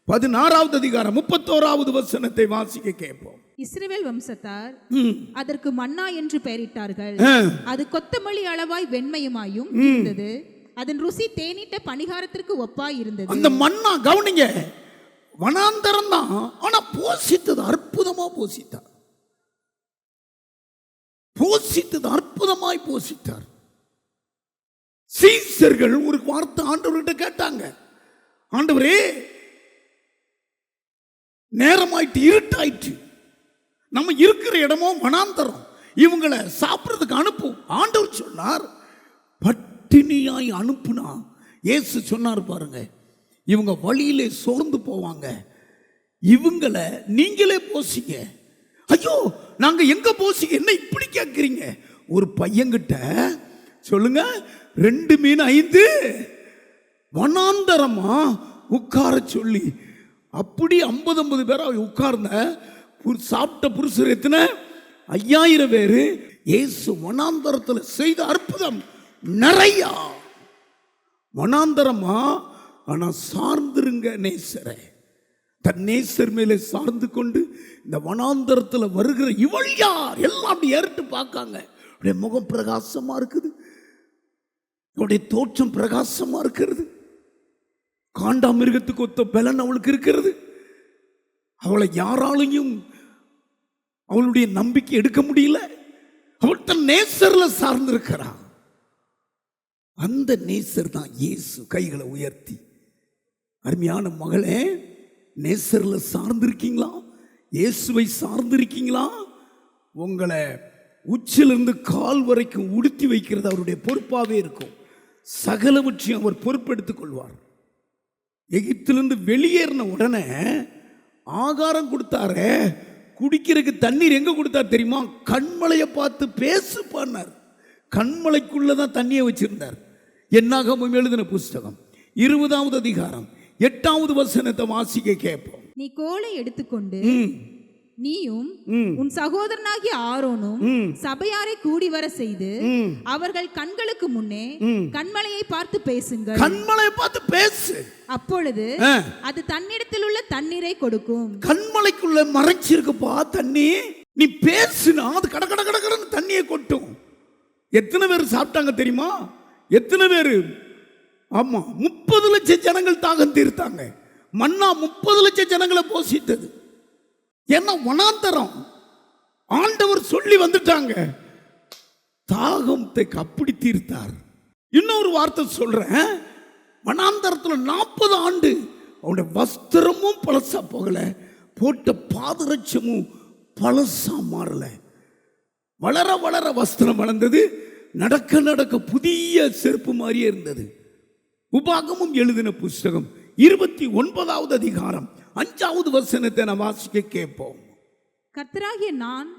16வது அதிகாரம் 31வது வசனத்தை வாசிக்க கேட்போம். இஸ்ரவேல் வம்சத்தார் அதற்கு மன்னா என்று பெயரிட்டார்கள். அது கொத்தமல்லி அளவாய் வெண்மையுமாயும் இருந்தது. அதன் ருசி தேனிட்ட பணிகாரத்திற்கு ஒப்பாய் இருந்தது. அந்த மன்னா கவனிங்க, வனாந்தரம் தான், ஆனா போஷித்தது அற்புதமா போஷித்தார். போஷித்தது அற்புதமாய் போஷித்தார். சீசர்கள் ஒரு வார்த்தை ஆண்டவர்கிட்ட கேட்டாங்க, ஆண்டவரே நேரமாயிட்டு, இருட்டாயிற்று, நம்ம இருக்கிற இடமோ வனாந்தரம், இவங்களை சாப்பிட்றதுக்கு அனுப்பும். ஆண்டவர் சொன்னார், பட்டினியாய் அனுப்புனா. இயேசு சொன்னார் பாருங்க, இவங்க வழியிலே சோர்ந்து போவாங்க, இவங்களை நீங்களே போசிங்க. ஐயோ நாங்க எங்க போசிங்க, என்ன இப்படி கேட்குறீங்க? ஒரு பையன்கிட்ட சொல்லுங்க, 2 மீன் 5 வனாந்தரமா உட்கார சொல்லி, அப்படி 50 பேரா உட்கார்ந்த சாப்பிட்ட புருஷர் எத்தனை? 5000 பேரு. இயேசு வனாந்தரத்தில் செய்த அற்புதம் நிறையா. வனாந்தரமா, ஆனா சார்ந்திருங்க நேசரை. தன் நேசர் மேலே சார்ந்து கொண்டு இந்த வனாந்தரத்தில் வருகிற இவள் யார் எல்லாம் அப்படி ஏறிட்டு பார்க்காங்க. அவருடைய முகம் பிரகாசமா இருக்குது, அவருடைய தோற்றம் பிரகாசமா இருக்கிறது, காண்டா மிருகத்துக்கு ஒத்த பலன் அவளுக்கு இருக்கிறது. அவளை யாராலையும் அவளுடைய நம்பிக்கை எடுக்க முடியல. அவள் தன் நேசர்ல சார்ந்திருக்கிறான். அந்த நேசர் தான் இயேசு. கைகளை உயர்த்தி, அருமையான மகளே, நேசர்ல சார்ந்திருக்கீங்களா? இயேசுவை சார்ந்திருக்கீங்களா? உங்களை உச்சிலிருந்து கால் வரைக்கும் உடுத்தி வைக்கிறது அவருடைய பொறுப்பாகவே இருக்கும். சகலவற்றையும் அவர் பொறுப்பெடுத்துக் கொள்வார். எகிப்திலிருந்து வெளியேறின உடனே ஆகாரம் கொடுத்தாரே, குடிக்கிறதுக்கு தண்ணீர் எங்க கொடுத்தார் தெரியுமா? கண்மலையை பார்த்து பேசு பண்ணார். கண்மலைக்குள்ளதான் தண்ணியை வச்சிருந்தார். என்னாகமம் எழுதின புஸ்தகம் 20வது அதிகாரம் 8வது வசனத்தை வாசிக்க கேட்போம். நீ கோலை எடுத்துக்கொண்டு நீயும் உன் சகோதரனாகிய ஆரோனும் சபையாரை கூடி வர செய்து அவர்கள் கண்களுக்கு முன்னே கண்மலையை பார்த்து பேசுங்கள். கண்மலையை பார்த்து பேசு. அப்பொழுது அது தன்னிடத்தில் உள்ள தண்ணீரை கொடுக்கும். கண்மலைக்குள்ள மறைச்சிருக்குப்பா தண்ணி. நீ பேசுனா அது கட கட கடன்னு தண்ணியை கொட்டும். எத்தனை பேர் சாப்பிட்டாங்க தெரியுமா? எத்தனை பேர்? ஆமா, 30 லட்சம் ஜனங்கள் தாகம் தீர்த்தாங்க. மன்னா 30 லட்சம் ஜனங்களை போஷித்தது. என்ன வனாந்தரம், ஆண்டவர் சொல்லி வந்துட்டாங்க, தாகத்தை அப்படி தீர்த்தார். இன்னொரு வார்த்தை சொல்றேன், வனாந்தரத்தில் 40 ஆண்டு அவனுடைய வஸ்திரமும் பழசா போகல, போட்ட பாதரட்சமும் பழசா மாறல. வளர வளர வஸ்திரம் வளர்ந்தது, நடக்க நடக்க புதிய செருப்பு மாதிரியே இருந்தது. உபாகமம் எழுதின புஸ்தகம் 29வது அதிகாரம் 5வது வசனத்தை நான் வாசிக்க கேட்போம். கர்த்தராகிய நான்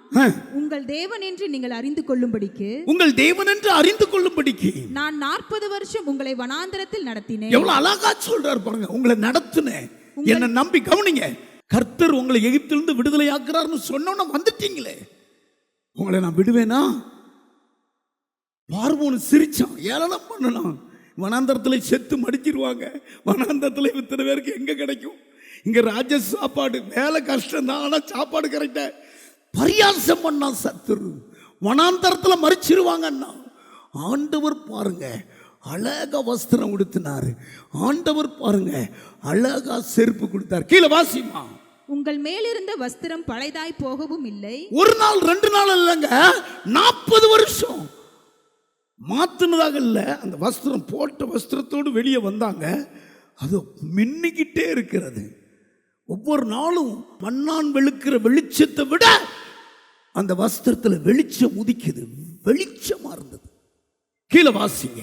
உங்கள் தேவன் என்று நீங்கள் அறிந்து கொள்ளும்படிக்கு, உங்கள் தேவன் என்று அறிந்து கொள்ளும்படிக்கு நான் 40 வருஷம் உங்களை வனாந்தரத்தில் நடத்தினேன். எவ்வளவு அழகா சொல்றார் பாருங்க. உங்களை நடத்தினேன், என்ன நம்பி கவனிங்க. கர்த்தர் உங்களை எகிப்திலிருந்து விடுதலை ஆக்குறாருன்னு சொன்னோன்னா வந்துட்டீங்களே, உங்களை நான் விடுவேனா? பார்வோன் சிரிச்சான், ஏளனம் பண்ணலாம். வனாந்தரத்தில் செத்து மடிச்சிருவாங்க. வனாந்தரத்தில் இத்தனை பேருக்கு எங்க கிடைக்கும்? இங்க ராஜ சாப்பாடு, வேலை கஷ்டம் தான், ஆனா சாப்பாடு கரெக்டா. பரியாசம் பண்ணா சத்துரு, வனாந்தரத்தில் மறிச்சிருவாங்கன்னா. ஆண்டவர் பாருங்க அழகா வஸ்திரம் உடுத்தினாரு. ஆண்டவர் பாருங்க அழகா செருப்பு கொடுத்தார். கீழே வாசிமா. உங்கள் மேலிருந்த வஸ்திரம் பழைதாய் போகவும் இல்லை. ஒரு நாள் 2 நாள் இல்லைங்க, 40 வருஷம். மாற்றினதாக இல்லை, அந்த வஸ்திரம் போட்ட வஸ்திரத்தோடு வெளியே வந்தாங்க. அது மின்னிக்கிட்டே இருக்கிறது. ஒவ்வொரு நாளும் மண்ணான் வெளுக்கிற வெளிச்சத்தை விட அந்த வஸ்திரத்தில் வெளிச்சம் உதிக்குது, வெளிச்சமா இருந்தது. கீழே வாசிங்க.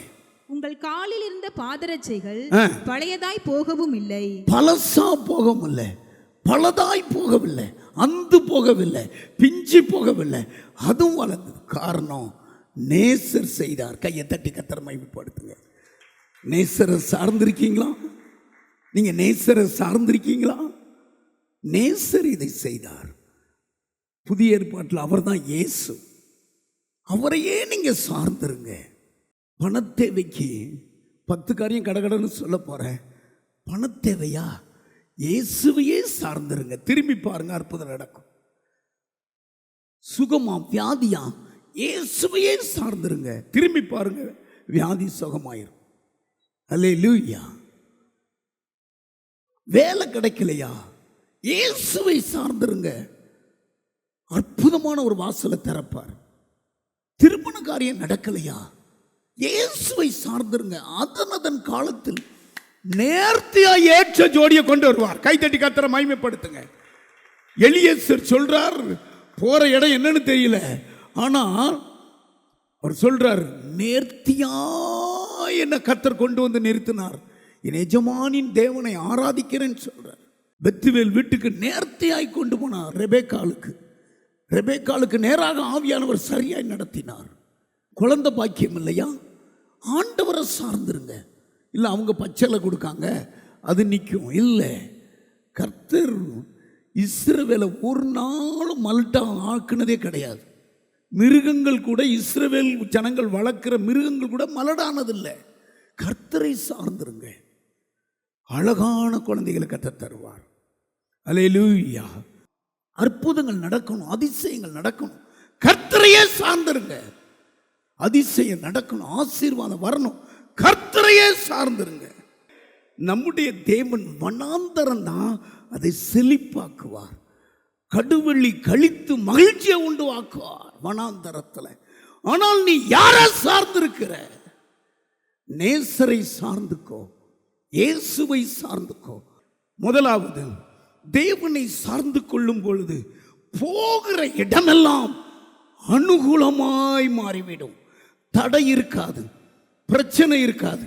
உங்கள் காலில் இருந்த பாதரட்சைகள் பழையதாய் போகவும் இல்லை, பழசா போகவும் இல்லை, பலதாய் போகவில்லை, அந்து போகவில்லை, பிஞ்சு போகவில்லை, அதுவும் வளர்ந்தது. காரணம் நேசர் செய்தார். கையை தட்டி கர்த்தரை மகிமைப்படுத்துங்க. நேசரை சார்ந்திருக்கீங்களா? நீங்க நேசரை சார்ந்திருக்கீங்களா? நேசர் இதை செய்தார். புதிய ஏற்பாட்டில் அவர் தான் இயேசு. அவரையே நீங்க சார்ந்துருங்க. பணத்தேவைக்கு 10 காரியம் கடகடன்னு சொல்ல போறேன். பணத்தேவையா? இயேசுவையே சார்ந்துருங்க. திரும்பி பாருங்க, அற்புதம் நடக்கும். சுகமா வியாதியா? இயேசுவையே சார்ந்துருங்க. திரும்பி பாருங்க, வியாதி சுகமாயிரும். அல்லேலூயா. வேலை கிடைக்கலையா? இயேசுவை சார்ந்துருங்க. அற்புதமான ஒரு வாசலை திறப்பார். திருமண காரியம் நடக்கலையா? இயேசுவை சார்ந்துருங்க. அதன் காலத்தில் நேர்த்தியா ஏற்ற ஜோடியை கொண்டு வருவார். கைத்தட்டி கர்த்தரை மகிமைப்படுத்துங்க. எலியேசர் சொல்றார், போற இடம் என்னன்னு தெரியல, ஆனா அவர் சொல்றார், நேர்த்தியா என்ன கர்த்தர் கொண்டு வந்து நிறுத்தினார். என் எஜமானின் தேவனை ஆராதிக்கிறேன்னு சொல்றார். பெத்துவேல் வீட்டுக்கு நேர்த்தியாய் கொண்டு போனார். ரெபேக்காளுக்கு நேராக ஆவியானவர் சரியாய் நடத்தினார். குழந்தை பாக்கியம் இல்லையா? ஆண்டவரை சார்ந்துருங்க. இல்லை அவங்க பச்சைலை கொடுக்காங்க அது நிற்கும். இல்லை, கர்த்தர் இஸ்ரவேலை ஒரு நாளும் மல்ட்டா ஆக்குனதே கிடையாது. மிருகங்கள் கூட, இஸ்ரவேல் ஜனங்கள் வளர்க்கிற மிருகங்கள் கூட மலடானதில்லை. கர்த்தரை சார்ந்துருங்க. அழகான குழந்தைகளை கர்த்தர் தருவார். அல்லேலூயா. அற்புதங்கள் நடக்கணும், அதிசயங்கள் நடக்கணும். கர்த்தரையே சார்ந்துருங்க. அதிசயம் நடக்கணும், ஆசீர்வாதம் வரணும். கர்த்தரையே சார்ந்துருங்க. நம்முடைய தேவன் வனாந்தரம் தான் அதை செழிப்பாக்குவார். கடுவெள்ளி கழித்து மகிழ்ச்சியை உண்டுவாக்குவார் வனாந்தரத்தில். ஆனால் நீ யாரை சார்ந்திருக்கிற? நேசரை சார்ந்துக்கோ, இயேசுவை சார்ந்துக்கோ. முதலாவது, தேவனை சார்ந்து கொள்ளும் பொழுது போகிற இடமெல்லாம் அனுகூலமாய் மாறிவிடும். தடை இருக்காது, பிரச்சனை இருக்காது.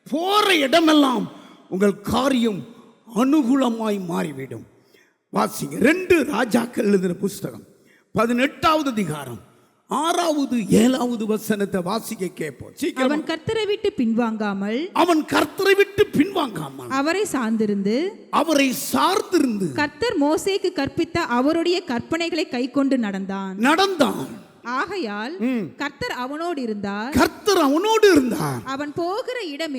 போற இடமெல்லாம் உங்கள் காரியம் அனுகூலமாய் மாறிவிடும். வாசிங்க 2 ராஜாக்கள் எழுதின புஸ்தகம் 18வது அதிகாரம் 6வது 7வது வசனத்தை வாசிக்க கேட்போம். சீக்கிரம். அவன் கர்த்தரை விட்டு பின்வாங்காமல் அவரை சார்ந்திருந்து கர்த்தர் மோசேக்கு கற்பித்த அவருடைய கற்பனைகளை கைக்கொண்டு நடந்தான். ஆகையால் கர்த்தர் அவனோடு இருந்தார். அவன் போகிற இடம்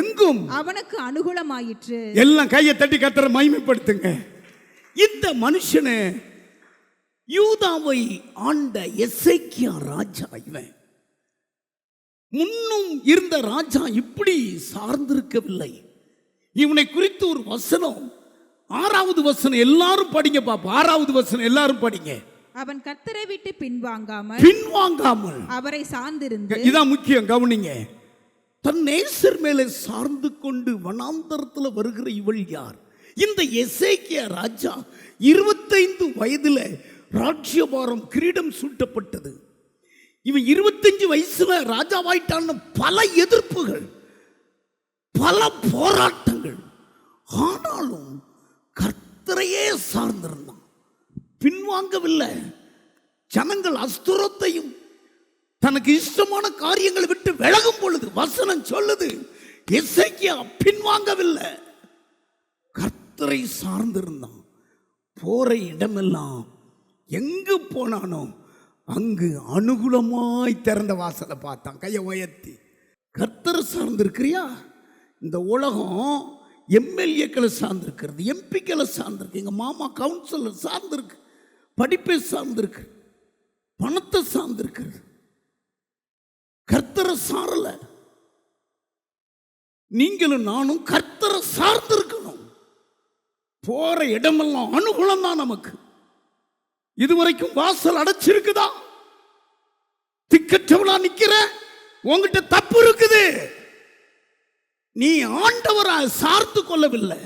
எங்கும் அவனுக்கு அனுகூலமாயிற்று. எல்லாம் கையை தட்டி கர்த்தரை மகிமைப்படுத்துங்க. இந்த மனுஷனே யூதாவை ஆண்ட எசேக்கியா ராஜா. இவன் முன்னும் இருந்த ராஜா இப்படி சார்ந்திருக்கவில்லை. இவனை குறித்து ஒரு வசனம், 6வது வசனம் எல்லாரும் படிங்க பாப்பா. 6வது வசனம் எல்லாரும் படிங்க. அவன் கர்த்தரை விட்டு பின்வாங்காமல் அவரை சார்ந்திருந்து. இதான் முக்கியம், கவனிங்க. தன் நேசர் மேலே சார்ந்து கொண்டு வனாந்தரத்தில் வருகிற இவள் யார்? இந்த எசேக்கியா ராஜா 25 வயதுல ராஜ்யபாரம் கிரீடம் சூட்டப்பட்டது. இவன் 25 வயசுல ராஜாவாயிட்டான்னு பல எதிர்ப்புகள், பல போராட்டங்கள். ஆனாலும் கர்த்தரையே சார்ந்திருந்தான், பின்வாங்கவில்லை. ஜனங்கள் அஸ்திரத்தையும் தனக்கு இஷ்டமான காரியங்களை விட்டு விலகும் பொழுது வசனம் சொல்லுது, எசேக்கியா பின்வாங்கவில்லை, கர்த்தரை சார்ந்திருந்தான். போற இடமெல்லாம் எங்கு போனானோ அங்கு அனுகூலமாய் திறந்த வாசலை பார்த்தான். கையை உயர்த்தி. கர்த்தரை சார்ந்திருக்கிறியா? இந்த உலகம் எம்எல்ஏக்களை சார்ந்திருக்கிறது, எம்பிக்களை சார்ந்திருக்கு, எங்க மாமா கவுன்சிலர் சார்ந்திருக்கு, படிப்பை சார்ந்திருக்கு, பணத்தை சார்ந்திருக்கிறது. கர்த்தரை சாரல. நீங்களும் நானும் கர்த்தரை சார்ந்திருக்கணும். போற இடமெல்லாம் அனுகூலம் தான் நமக்கு. இதுவரைக்கும் வாசல் அடைச்சிருக்குதா? திக்கற்றவளா நிக்கிற, உங்ககிட்ட தப்பு இருக்குது. நீ ஆண்டவரை சார்ந்து கொள்ளவில்லை.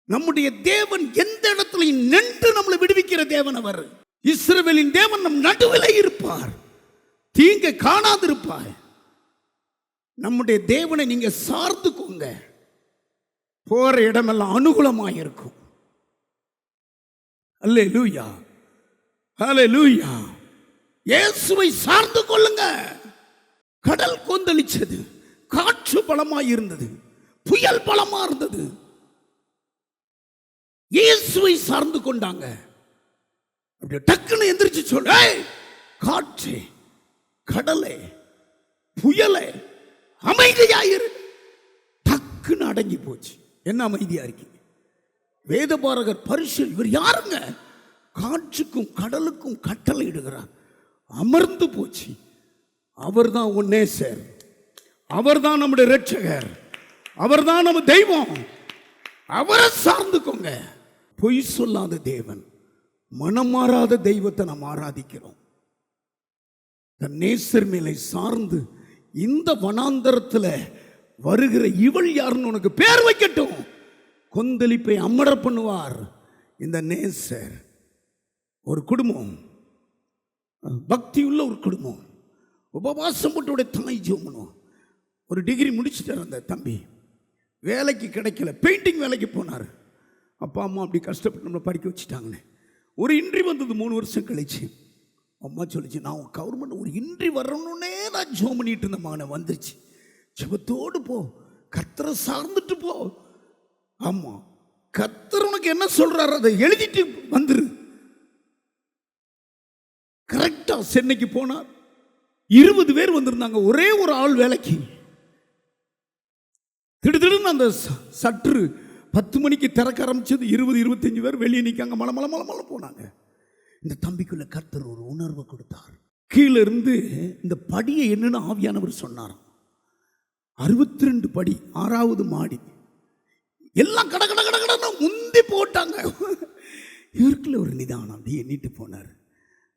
நம்முடைய தேவன் எந்த இடத்துலையும் நின்று நம்மளை விடுவிக்கிற தேவன் அவர். இஸ்ரவேலின் தேவன் நம் நடுவில் இருப்பார், தீங்க காணாதிருப்பார். நம்முடைய தேவனை நீங்க சார்ந்துக்கோங்க, போற இடமெல்லாம் அனுகூலமாக இருக்கும். அல்லேலூயா, அல்லேலூயா. இயேசுவை சார்ந்து கொள்ளுங்க. கடல் கொந்தளிச்சது, காற்று பலமாய் இருந்தது, புயல் பலமா இருந்தது. இயேசுவை சார்ந்து கொண்டாங்க. அப்படியே டக்குன்னு எந்திரிச்சு சொல்ல, காற்றே, கடலே, புயலே, அமைதியாயிரு. டக்குன்னு அடங்கி போச்சு. என்ன அமைதியா இருக்கீங்க? வேதபாரகர் பரிசுத்தர், இவர் யாருங்க? காற்றுக்கும் கடலுக்கும் கட்டளை இடுகிறார், அமர்ந்து போச்சு. அவர்தான் உன் நேசர், அவர்தான் நம்முடைய இரட்சகர், அவர்தான் நம்ம தெய்வம். அவரை சார்ந்துக்கோங்க. பொய் சொல்லாத தேவன், மனம் மாறாத தெய்வத்தை நாம் ஆராதிக்கிறோம். தன் நேசர் மேலே சார்ந்து இந்த வனாந்தரத்தில் வருகிற இவள் யாருன்னு உனக்கு பேர் வைக்கட்டும். கொந்தளிப்பை அமர பண்ணுவார் இந்த நேசர். ஒரு குடும்பம், பக்தி உள்ள ஒரு குடும்பம், உபவாசம் போட்டு தாய் ஜோமனும். ஒரு டிகிரி முடிச்சுட்டார் அந்த தம்பி, வேலைக்கு கிடைக்கல, பெயிண்டிங் வேலைக்கு போனார். அப்பா அம்மா அப்படி கஷ்டப்பட்டு நம்மளை படிக்க வச்சுட்டாங்கன்னு ஒரு இன்ட்ரி வந்தது 3 வருஷம் கழிச்சு. அம்மா சொல்லிச்சு, நான் கவர்மெண்ட் ஒரு இன்ட்ரி வரணுன்னே நான் ஜோம் பண்ணிட்டு இருந்த மகனை வந்துருச்சு. ஜெபத்தோடு போ, கர்த்தரை சார்ந்துட்டு போ. ஆமா, கர்த்தர் உனக்கு என்ன சொல்றாரு அதை எழுதிட்டு வந்துரு. கரெக்டா சென்னைக்கு போனார். 20 பேர் வந்திருந்தாங்க, ஒரே ஒரு ஆள் வேலைக்கு. திடீர்னு அந்த சற்று 10 மணிக்கு திறக்க ஆரம்பிச்சது 20-25 பேர் வெளியே நிற்காங்க. மலை மலை மலை மலை போனாங்க. இந்த தம்பிக்குள்ள கர்த்தர் ஒரு உணர்வை கொடுத்தார். கீழே இருந்து இந்த படியை என்னன்னு ஆவியானவர் சொன்னார். 62 படி, 6வது மாடி. எல்லாம் கட கட கட கடன்னு முந்தி போட்டாங்க. இவருக்குள்ள ஒரு நிதானம் அப்படியே எண்ணிட்டு போனார்.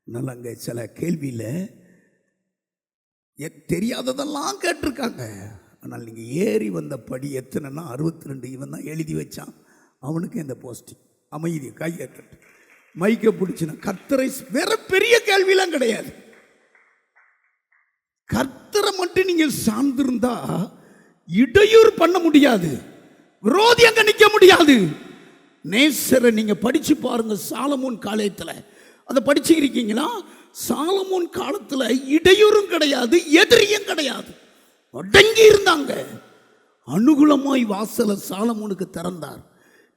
அதனால அங்கே சில கேள்வியில் தெரியாததெல்லாம் கேட்டிருக்காங்க. ஆனால் நீங்கள் ஏறி வந்த படி எத்தனைன்னா 62. இவன் தான் எழுதி வச்சான். அவனுக்கு இந்த போஸ்டிங். அமைதி, கையற்ற மைக்கை பிடிச்சினா கர்த்தரை, வேற பெரிய கேள்வியெல்லாம் கிடையாது. கர்த்தரை மட்டும் நீங்கள் சார்ந்திருந்தா இடையூறு பண்ண முடியாது, விரோதி அங்க நிற்க முடியாது. நேசரை நீங்க படிச்சு பாருங்க. சாலமோன் காலத்தில் அதை படிச்சுக்கிறீங்களா? சாலமோன் காலத்தில் இடையூறும் கிடையாது, எதிரியும் கிடையாது, அடங்கி இருந்தாங்க. அனுகூலமாய் வாசலை சாலமோனுக்கு திறந்தார்.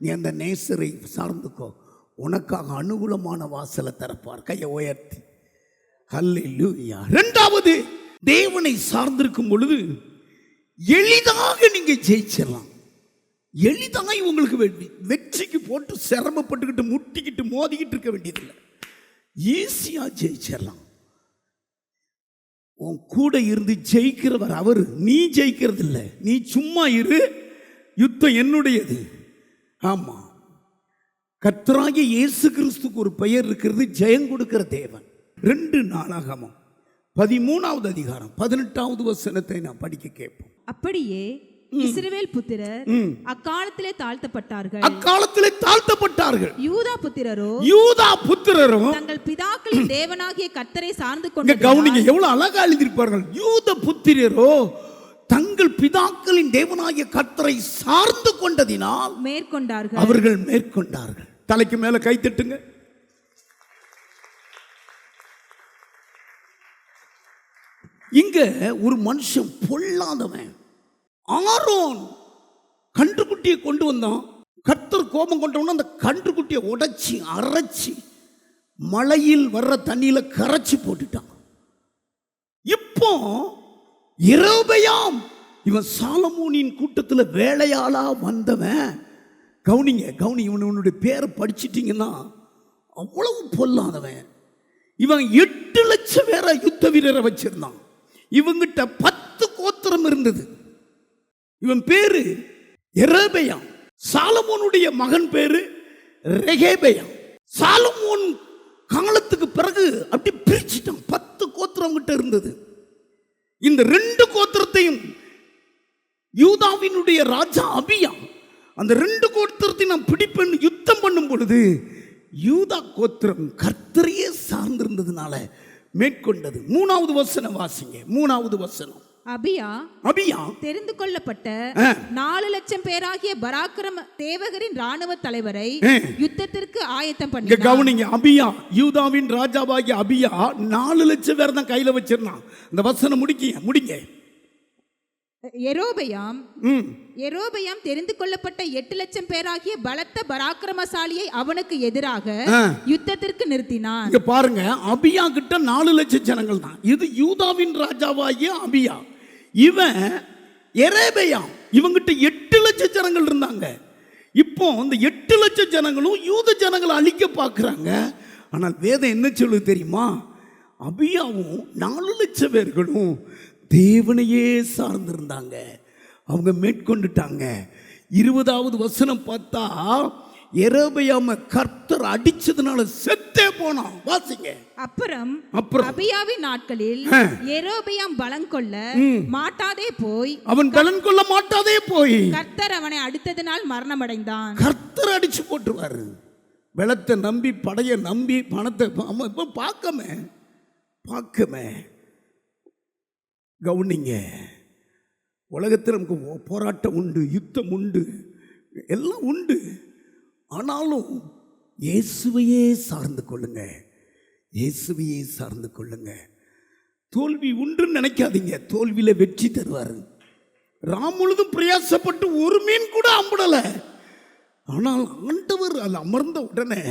நீ அந்த நேசரை சார்ந்துக்கோ, உனக்காக அனுகூலமான வாசலை திறப்பார். கையை உயர்த்தி ஹல்லேலூயா. 2வது, தேவனை சார்ந்திருக்கும் பொழுது எளிதாக நீங்க ஜெயிச்சிடலாம். எளிதாக உங்களுக்கு வெற்றிக்கு போட்டு சிரமப்பட்டுக்கிட்டு முட்டிக்கிட்டு மோதிக்கிட்டு இருக்க வேண்டியதில்லை, ஈஸியா ஜெயிச்சிடலாம். உன் கூட இருந்து ஜெயிக்கிறவர் அவர், நீ ஜெயிக்கிறது இல்லை. நீ சும்மா இரு, யுத்தம் என்னுடையது. ஆமா, கர்த்தராகிய இயேசு கிறிஸ்துக்கு ஒரு பெயர் இருக்கிறது, ஜெயம் கொடுக்கிற தேவன். 2 நாளாகமம் 13வது அதிகாரம் 18வது வசனத்தை நான் படிக்க கேட்போம். அப்படியே இஸ்ரவேல் புத்திரர் அக்காலத்திலே தாழ்த்தப்பட்டார்கள். அக்காலத்திலே தாழ்த்தப்பட்டார்கள். யூதா புத்திரரோ தங்கள் பிதாக்களின் தேவனாகிய கர்த்தரை சார்ந்து கொண்டு, கவனிங்க எவ்வளவு அழகா எழுதியிருப்பார்கள். யூத புத்திரரோ தங்கள் பிதாக்களின் தேவனாகிய கர்த்தரை சார்ந்து கொண்டதினால் மேற்கொண்டார்கள். அவர்கள் மேற்கொண்டார்கள். தலைக்கு மேல கை தட்டுங்க. இங்க ஒரு மனுஷன் பொல்லாதவன், ஆரோன் கன்றுக்குட்டியை கொண்டு வந்தான். கர்த்தர் கோபம் கொண்டவன அந்த கன்றுக்குட்டியை உடைச்சி அரைச்சி மலையில் வர்ற தண்ணியில கரைச்சி போட்டுட்டான். இப்போ யெரொபெயாம், இவன் சாலமோனின் கூட்டத்தில் வேலையாளா வந்தவன். கவுனிங்க, இவனுடைய பேரை படிச்சிட்டீங்கன்னா அவ்வளவு பொல்லாதவன். இவன் 8 லட்சம் பேரை யுத்த வீரரை வச்சிருந்தான். இவங்கிட்ட 10 கோத்திரம் இருந்தது. இவன் பேரு யெரொபெயாம். சாலமோனுடைய மகன் பேரு ரெகேபெயாம். சாலமோன் காலத்துக்கு பிறகு அப்படி பிரிச்சிட்டான். கோத்திரம் கிட்ட இருந்தது. இந்த 2 கோத்திரத்தையும் யூதாவினுடைய ராஜா அபியா அந்த 2 கோத்திரத்தை நான் பிடிப்பேன் யுத்தம் பண்ணும் பொழுது யூதா கோத்திரம் கர்த்தரையே சார்ந்திருந்ததுனால மேற்கொண்டது. 3வது வசனம் வாசிங்க. 3வது வசனம். அபியா தெரிந்து கொள்ளப்பட்ட 4 லட்சம் பேராகிய பராக்கிரம தேவகரின் ராணுவ தலைவரை யுத்தத்திற்கு ஆயத்தம் பண்ணி கவனிங்க. அபியா யூதாவின் ராஜாவாகிய அபியா 4 லட்சம் பேர் தான் கையில வச்சிருந்தான். இந்த வசனம் முடிங்க. எரோபெயாம் தெரிந்து கொள்ளப்பட்ட 8 லட்சம் பேராகிய பலத்த பராக்கிரமசாலியை அவனுக்கு எதிராக யுத்தத்திற்கு நிறுத்தினான். இங்க பாருங்க, அபியா கிட்ட 4 லட்சம் ஜனங்கள் தான். இது யூதாவின் ராஜாவாகிய அபியா. இவன் எரேபெயாம், இவங்கிட்ட 8 லட்சம் ஜனங்கள் இருந்தாங்க. இப்போ இந்த 8 லட்சம் ஜனங்களும் யூத ஜனங்களை அழிக்க பார்க்குறாங்க. ஆனால் வேதம் என்ன சொல்லுது தெரியுமா? அபியாவும் 4 லட்சம் பேர்களும் தேவனையே சார்ந்திருந்தாங்க. அவங்க மேற்கொண்டுட்டாங்க. 20வது வசனம் பார்த்தா எரேபெயாம கர்த்தர் அடிச்சதுனால செத்தே போனான். வாசிங்க. அப்புறம் அபியாவின் நாட்களில் எரோபெயாம் பலம் கொள்ள மாட்டாதே போய் கர்த்தர் அவனை அடித்ததினால் மரணம் அடைந்தான். கர்த்தர் அடிச்சு போட்டுருவாரு. பலத்தை நம்பி, படைய நம்பி, பணத்தை பார்க்கமே. கவனிங்க, உலகத்தில் நமக்கு போராட்டம் உண்டு, யுத்தம் உண்டு, எல்லாம் உண்டு. ஆனாலும் இயேசுவையே சார்ந்து கொள்ளுங்க. தோல்வி உண்டுன்னு நினைக்காதீங்க. தோல்வியில வெற்றி தருவார். ராம் முழுதும் பிரயாசப்பட்டு ஒரு மீன் கூட அம்பிடல. ஆனால் ஆண்டவர் அதில் அமர்ந்த உடனே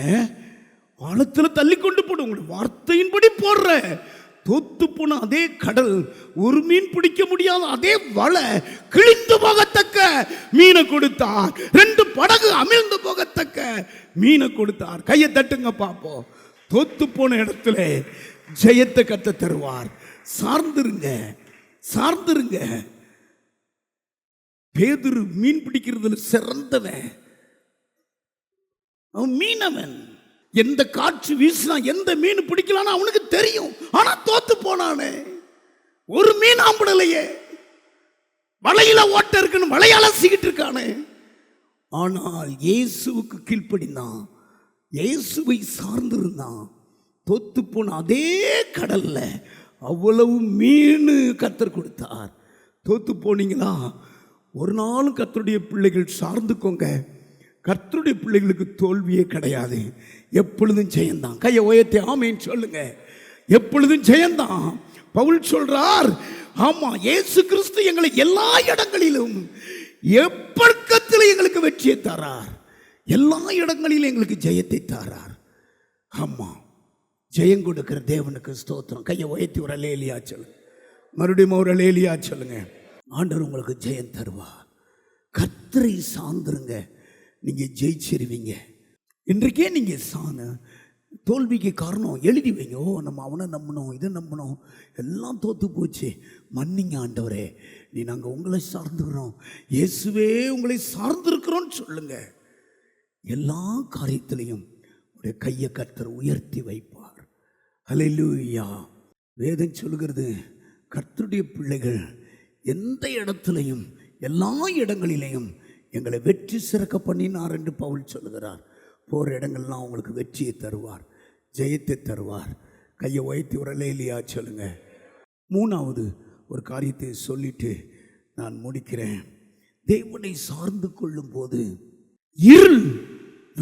ஆழத்தில் தள்ளி கொண்டு போடும். உங்களுடைய வார்த்தையின்படி போடுற தோத்து போன அதே கடல், ஒரு மீன் பிடிக்க முடியாத அதே வலை, கிழிந்து போகத்தக்க மீனை கொடுத்தார். 2 படகு அமிழ்ந்து போகத்தக்க மீனை கொடுத்தார். கையை தட்டுங்க பார்ப்போம். தோத்து போன இடத்துல ஜெயத்தை கத்த தருவார். சார்ந்துருங்க. பேதுரு மீன் பிடிக்கிறதுல சிறந்தவன். அவன் மீனவன். எந்த காற்று வீசினா எந்த மீன் பிடிக்கலான்னு அவனுக்கு தெரியும். ஆனா தோத்து போனானே, ஒரு மீன் ஆம்பிடலையே. வலையில ஓட்ட இருக்குன்னு வலையால சீக்கிட்டு இருக்கானே. ஆனால் இயேசுவுக்கு கீழ்ப்படிந்தான், இயேசுவை சார்ந்திருந்தான். தோத்து போன அதே கடல்ல அவ்வளவு மீன் கர்த்தர் கொடுத்தார். தோத்து போனீங்களா? ஒரு நாளும் கர்த்தருடைய பிள்ளைகள் சார்ந்துக்கோங்க. கர்த்தருடைய பிள்ளைகளுக்கு தோல்வியே கிடையாது. எப்பொழுதும் ஜெயந்தான். கையை உயர்த்தி ஆமேன்னு சொல்லுங்க. எப்பொழுதும் ஜெயந்தான். பவுல் சொல்றார், ஆமா, இயேசு கிறிஸ்து எங்களை எல்லா இடங்களிலும் எப்பக்கத்தில் எங்களுக்கு வெற்றியை தரார். எல்லா இடங்களிலும் எங்களுக்கு ஜெயத்தை தரார். ஆமா, ஜெயம் கொடுக்கிற தேவனுக்கு ஸ்தோத்திரம். கையை உயர்த்தி ஒரு அல்லேலியா சொல்லுங்க. மறுபடியும் ஒரு அல்லேலியா சொல்லுங்க. ஆண்டவர் உங்களுக்கு ஜெயம் தருவார். கர்த்தரை சார்ந்துருங்க, நீங்க ஜெயிச்சிருவீங்க. இன்றைக்கே நீங்க தோல்விக்கு காரணம் எழுதி வைங்க. நம்ம அவனை நம்பணும், இதை நம்பணும், எல்லாம் தோத்து போச்சு, மன்னிங்க ஆண்டவரே, நாங்கள் உங்களை சார்ந்துக்கிறோம், இயேசுவே உங்களை சார்ந்திருக்கிறோன்னு சொல்லுங்க. எல்லா காரியத்திலையும் உடைய கையை கர்த்தர் உயர்த்தி வைப்பார். ஹல்லேலூயா. வேதம் சொல்லுகிறது, கர்த்தருடைய பிள்ளைகள் எந்த இடத்துலையும் எல்லா இடங்களிலையும் எங்களை வெற்றி சிறக்க பண்ணினார் என்று பவுல் சொல்லுகிறார். போகிற இடங்கள்லாம் உங்களுக்கு வெற்றியை தருவார், ஜெயத்தை தருவார். கையை உயர்த்தி ஒரு அல்லேலூயா சொல்லுங்க. 3வது ஒரு காரியத்தை சொல்லிட்டு நான் முடிக்கிறேன். தேவனை சார்ந்து கொள்ளும் போது இருள்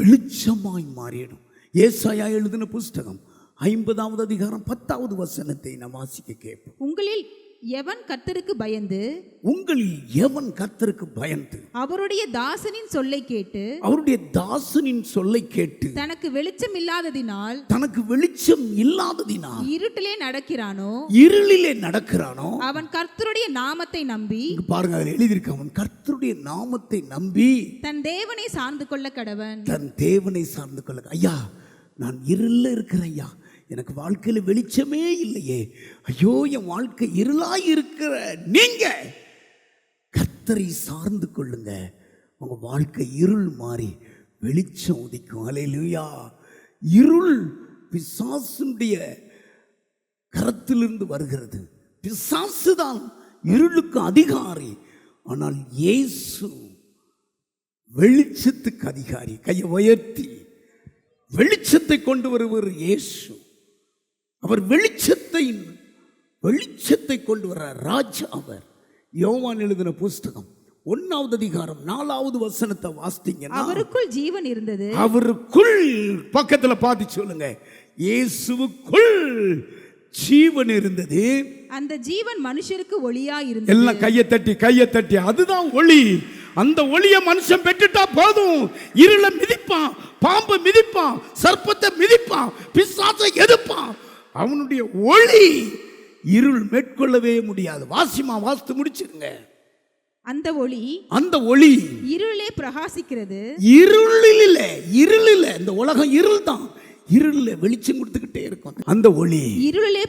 வெளிச்சமாய் மாறிடும். ஏசாயா எழுதின புஸ்தகம் 50வது அதிகாரம் 10வது வசனத்தை நான் வாசிக்க கேட்போம். உங்களில் எவன் கர்த்தருக்கு பயந்து அவருடைய தாசனின் சொல்லை கேட்டு தனக்கு வெளிச்சம் இல்லாததினால் இருளிலே நடக்கிறானோ அவன் கர்த்தருடைய நாமத்தை நம்பி, பாருங்க அதில் எழுதியிருக்கு, அவன் கர்த்தருடைய நாமத்தை நம்பி தன் தேவனை சார்ந்து கொள்ள கடவன். ஐயா, நான் இருளில் இருக்கிறேன் ஐயா, எனக்கு வாழ்க்கையில் வெளிச்சமே இல்லையே, ஐயோ என் வாழ்க்கை இருளாய் இருக்கிற நீங்க கர்த்தரை சார்ந்து கொள்ளுங்க. உங்க வாழ்க்கை இருள் மாறி வெளிச்சம் உதிக்கும். ஹல்லேலூயா. இருள் பிசாசுடைய கரத்திலிருந்து வருகிறது. பிசாசு தான் இருளுக்கு அதிகாரி, ஆனால் இயேசு வெளிச்சத்துக்கு அதிகாரி. கையை உயர்த்தி வெளிச்சத்தை கொண்டு வருவர் இயேசு. அவர் வெளிச்சத்தை கொண்டு வர ராஜா அவர். யோவான் எழுதின புஸ்தகம் 1வது அதிகாரம் 4வது வசனத்தை வாசித்தீங்கன்னா, அவருக்குள் ஜீவன் இருந்தது. அவருக்குள், பக்கத்துல பார்த்து சொல்லுங்க, இயேசுவுக்குள் ஜீவன் இருந்தது. அந்த ஜீவன் மனுஷருக்கு ஒளியா இருந்தது. எல்லாம் கையை தட்டி அதுதான் ஒளி. அந்த ஒளியை மனுஷன் பெற்றுட்டா போதும். இருளை மிதிப்பான், பாம்பை மிதிப்பான், சர்ப்பத்தை மிதிப்பான், பிசாசை எதிர்ப்பான். அவனுடைய ஒளி இருள் மேற்கொள்ளவே முடியாது. வாசித்து முடிச்சிருங்க. அந்த ஒளி இருளிலே பிரகாசிக்கிறது. இருளில் இந்த உலகம் இருள் தான். இருளில் வெளிச்சம் கொடுத்துக்கிட்டே இருக்கும். அந்த ஒளி இருளிலே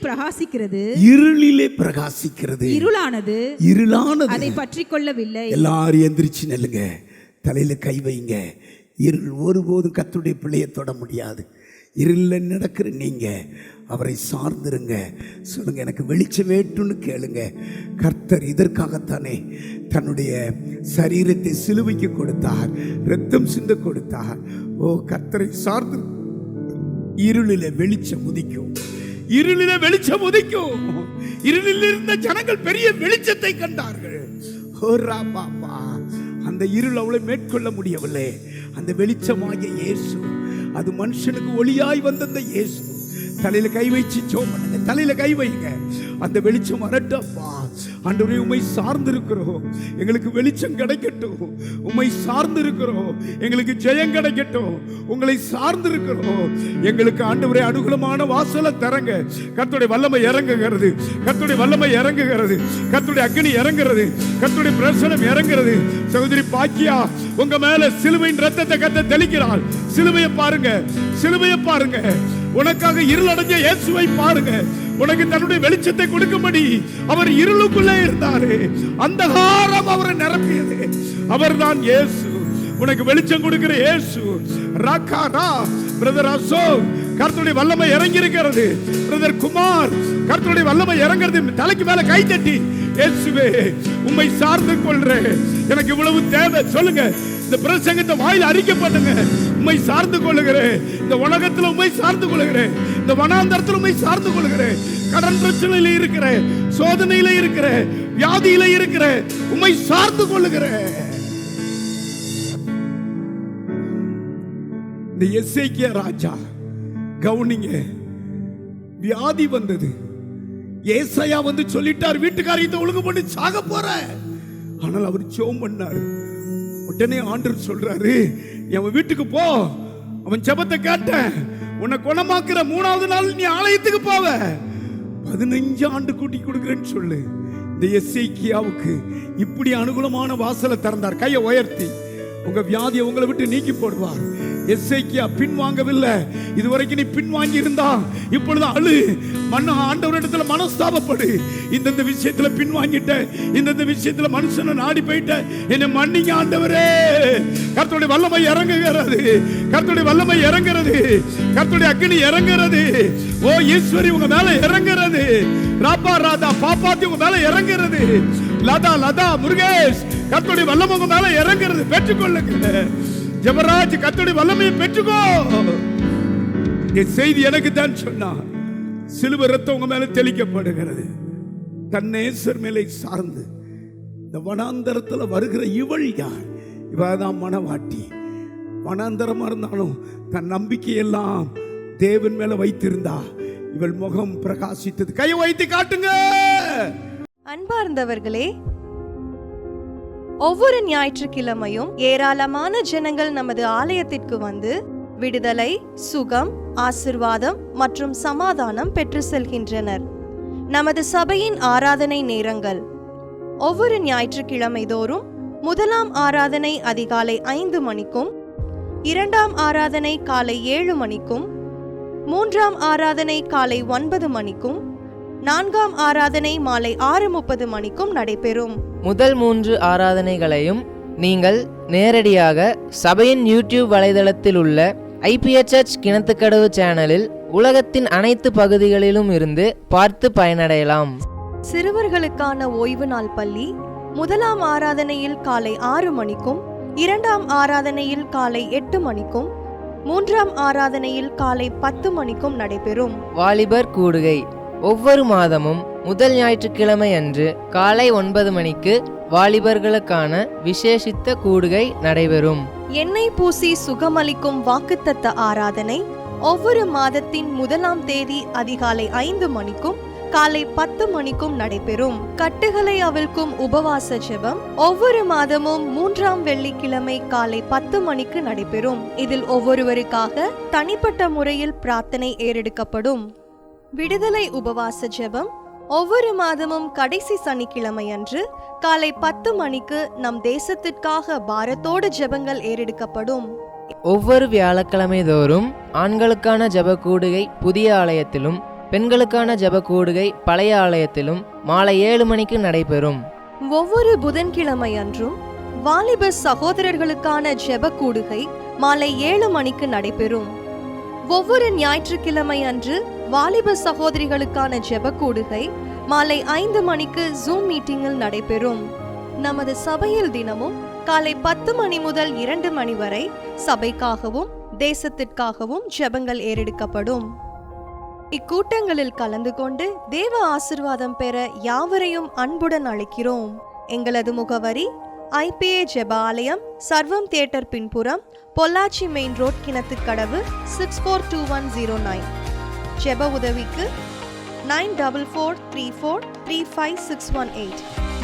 பிரகாசிக்கிறது. இருளானது அதை பற்றி கொள்ளவில்லை. எல்லாரும் எந்திரிச்சு நெல்லுங்க, தலையில கை வைங்க. இருள் ஒருபோதும் கர்த்தருடைய பிள்ளையை தொட முடியாது. இருளில் நடக்கிற நீங்க அவரை சார்ந்திருங்க. சொல்லுங்க, எனக்கு வெளிச்சம் வேட்டும்னு கேளுங்க. கர்த்தர் இதற்காகத்தானே தன்னுடைய சரீரத்தை சிலுவைக்கு கொடுத்தார், ரத்தம் சிந்த கொடுத்தார். ஓ, கர்த்தரை சார்ந்து இருளில வெளிச்சம் உதிக்கும். இருளில் இருந்த ஜனங்கள் பெரிய வெளிச்சத்தை கண்டார்கள். அந்த இருள் அவளை மேற்கொள்ள முடியவில்லை. அந்த வெளிச்சமாகிய இயேசு, அது மனுஷனுக்கு ஒளியாய் வந்த அந்த இயேசு. தலையில கை வச்சு ஜெபம் பண்ணுங்க, தலையில கை வைங்க. அந்த வெளிச்சம் வரட்டப்பா. ஆண்டவரே, உம்மை சார்ந்து இருக்கிறோம், எங்களுக்கு வெளிச்சம் கிடைக்கட்டும். உம்மை சார்ந்து இருக்கிறோம், எங்களுக்கு ஜெயம் கிடைக்கட்டும். உங்களை சார்ந்து இருக்கிறோம், எங்களுக்கு ஆண்டவரே அனுகூலமான வாசலை தரங்க. கர்த்தருடைய வல்லமை இறங்குகிறது, கர்த்தருடைய வல்லமை இறங்குகிறது, கர்த்தருடைய அக்கினி இறங்குகிறது, கர்த்தருடைய பிரசன்னம் இறங்குகிறது. சகோதரி பாக்கியா, உங்க மேல சிலுவையின் ரத்தத்தை கர்த்தர் தெளிக்கிறார். சிலுவையை பாருங்க, சிலுவையை பாருங்க. உனக்காக இருளடைஞ்ச இயேசுவை பாருங்க. உனக்கு தன்னுடைய வெளிச்சத்தை கொடுக்கும்படி அவர் இருளுக்குள்ளே இருந்தாரு. அந்தகாரம் அவரை நிரப்பியது. அவர்தான் இயேசு, உனக்கு வெளிச்சம் கொடுக்கிற இயேசு. ராகாரா பிரதர் அசோக், கர்த்தருடைய வல்லமை இறங்கி இருக்கிறது. பிரதர் குமார், கர்த்தருடைய வல்லமை இறங்குறது. தலைக்கு மேல கை தட்டி, இயேசுவே உம்மை சார்ந்து கொள்றேன், எனக்கு இவ்வளவு தேவை. சொல்லுங்க, இந்த பிரசங்கத்தை வாயில அறிக்கை பண்ணுங்க. உம்மை சார்ந்து கொள்ளுகிறேன், இந்த உலகத்துல உம்மை சார்ந்து கொள்ளுகிறேன், இந்த வனாந்தரத்துல உம்மை சார்ந்து கொள்ளுகிறேன். கடன் பிரச்சனையில இருக்கிற, சோதனையில இருக்கிற, வியாதியில இருக்கிற, உம்மை சார்ந்து கொள்ளுகிறேன். இந்த எசேக்கியா ராஜா கவுனிங்க, வியாதி வந்தது. ஏசாயா வந்து சொல்லிட்டார், வீட்டுக்காரத்தை ஒழுங்கு பண்ணி சாக போற. ஆனால் அவர் ஜெபம் பண்ணார். உடனே ஆண்டவர் சொல்றாரு, அவன் வீட்டுக்கு போ, அவன் ஜெபத்தை கேட்ட, உன்னை குணமாக்குற 3வது நாள் நீ ஆலயத்துக்கு போவ, 15 ஆண்டு கூட்டி கொடுக்கிறேன்னு சொல்லு. இந்த எசேக்கியாவுக்கு இப்படி அனுகூலமான வாசலை திறந்தார். கையை உயர்த்தி, உங்க வியாதியை உங்களை விட்டு நீக்கி போடுவார். எசேக்கியா பின்வாங்கவில்லை. இதுவரைக்கும் நீ பின்வாங்கி இருந்தா இப்பொழுது அழு, ஆண்டவரிடத்துல மனஸ்தாபப்படு. இந்த விஷயத்துல பின்வாங்கிட்ட, இந்த விஷயத்துல மனுஷனை நாடி போயிட்ட, என்னை மன்னிங்க ஆண்டவரே. கர்த்தருடைய வல்லமை இறங்குகிறது, கர்த்தருடைய வல்லமை இறங்குறது, கர்த்தருடைய அக்கினி இறங்குறது. ஓ ஈஸ்வரி, உங்க மேல இறங்குறது. ராபா ராதா பாப்பாத்தி உங்க மேல இறங்குறது. லதா முருகேஷ், கர்த்தருடைய வல்லமை உங்க மேல இறங்குறது. பெற்றுக்கொள்ளுங்க. ஜெபராஜ், கர்த்தருடைய வல்லமையை பெற்றுக்கோ. இந்த செய்தி எனக்கு தான் சொன்னார். சிலுவை ரத்தம் உங்க மேல தெளிக்கப்படுகிறது. தன்னேசர் மேலே சார்ந்து இந்த வனாந்தரத்தில் வருகிற இவள் யார்? இவதான் மனவாட்டி. வனாந்தரமா இருந்தாலும் தன் நம்பிக்கையெல்லாம் தேவன் மேல வைத்திருந்தா இவள் முகம் பிரகாசித்தது. கையை வைத்து காட்டுங்க. அன்பார்ந்தவர்களே, ஒவ்வொரு ஞாயிற்றுக்கிழமையும் ஏராளமான ஜனங்கள் நமது ஆலயத்திற்கு வந்து விடுதலை, சுகம், ஆசிர்வாதம் மற்றும் சமாதானம் பெற்று செல்கின்றனர். நமது சபையின் ஆராதனை நேரங்கள்: ஒவ்வொரு ஞாயிற்றுக்கிழமை தோறும் 1ஆம் ஆராதனை அதிகாலை 5 மணிக்கும், 2ஆம் ஆராதனை காலை 7 மணிக்கும், 3ஆம் ஆராதனை காலை 9 மணிக்கும், 4ஆம் ஆராதனை மாலை 6:30 மணிக்கும் நடைபெறும். முதல் 3 ஆராதனைகளையும் நீங்கள் நேரடியாக சபையின் யூடியூப் வலைதளத்தில் உள்ள ஐபிஎச் சர்ச் கிணத்துக்கடவு சேனலில் உலகத்தின் அனைத்து பகுதிகளிலும் இருந்து பார்த்து பயனடையலாம். சிறுவர்களுக்கான ஓய்வு நாள் பள்ளி முதலாம் ஆராதனையில் காலை 6 மணிக்கும், 2ஆம் ஆராதனையில் காலை 8 மணிக்கும், 3ஆம் ஆராதனையில் காலை 10 மணிக்கும் நடைபெறும். வாலிபர் கூடுகை ஒவ்வொரு மாதமும் முதல் ஞாயிற்றுக்கிழமை அன்று காலை 9 மணிக்கு வாலிபர்களுக்கான விசேஷித்த கூடுகை நடைபெறும். எண்ணெய் பூசி சுகமளிக்கும் வாக்குத்தத்த ஆராதனை ஒவ்வொரு மாதத்தின் 1ஆம் தேதி அதிகாலை 5 மணிக்கும் காலை 10 மணிக்கும் நடைபெறும். கட்டுகளை அவிழ்க்கும் உபவாச ஜெபம் ஒவ்வொரு மாதமும் 3ஆம் வெள்ளிக்கிழமை காலை 10 மணிக்கு நடைபெறும். இதில் ஒவ்வொருவருக்காக தனிப்பட்ட முறையில் பிரார்த்தனை ஏறெடுக்கப்படும். விடுதலை உபவாச ஜெபம் ஒவ்வொரு மாதமும் கடைசி சனிக்கிழமை அன்று காலை 10 மணிக்கு நம் தேசத்திற்காக பாரத்தோடு ஜெபங்கள் ஏறெடுக்கப்படும். ஒவ்வொரு வியாழக்கிழமை தோறும் ஆண்களுக்கான ஜெப கூடுகை புதிய ஆலயத்திலும், பெண்களுக்கான ஜெப கூடுகை பழைய ஆலயத்திலும் மாலை 7 மணிக்கு நடைபெறும். ஒவ்வொரு புதன்கிழமை அன்றும் வாலிப சகோதரர்களுக்கான ஜெப கூடுகை மாலை 7 மணிக்கு நடைபெறும். ஒவ்வொரு ஞாயிற்றுக்கிழமை அன்று வாலிப சகோதரிகளுக்கான ஜெப கூடுகை மாலை 5 மணிக்கு ஜூம் மீட்டிங்கில் நடைபெறும். நமது சபையில் தினமும் காலை 10 மணி முதல் 2 மணி வரை சபைக்காகவும் தேசத்திற்காகவும் ஜெபங்கள் ஏறெடுக்கப்படும். இக்கூட்டங்களில் கலந்து கொண்டு தேவ ஆசீர்வாதம் பெற யாவரையும் அன்புடன் அழைக்கிறோம். எங்களது முகவரி ஐபிஏ ஜெப ஆலயம், சர்வம் தியேட்டர் பின்புறம், பொள்ளாச்சி மெயின் ரோட், கிணத்துக்கடவு 642109. ஜெப உதவிக்கு 9443435618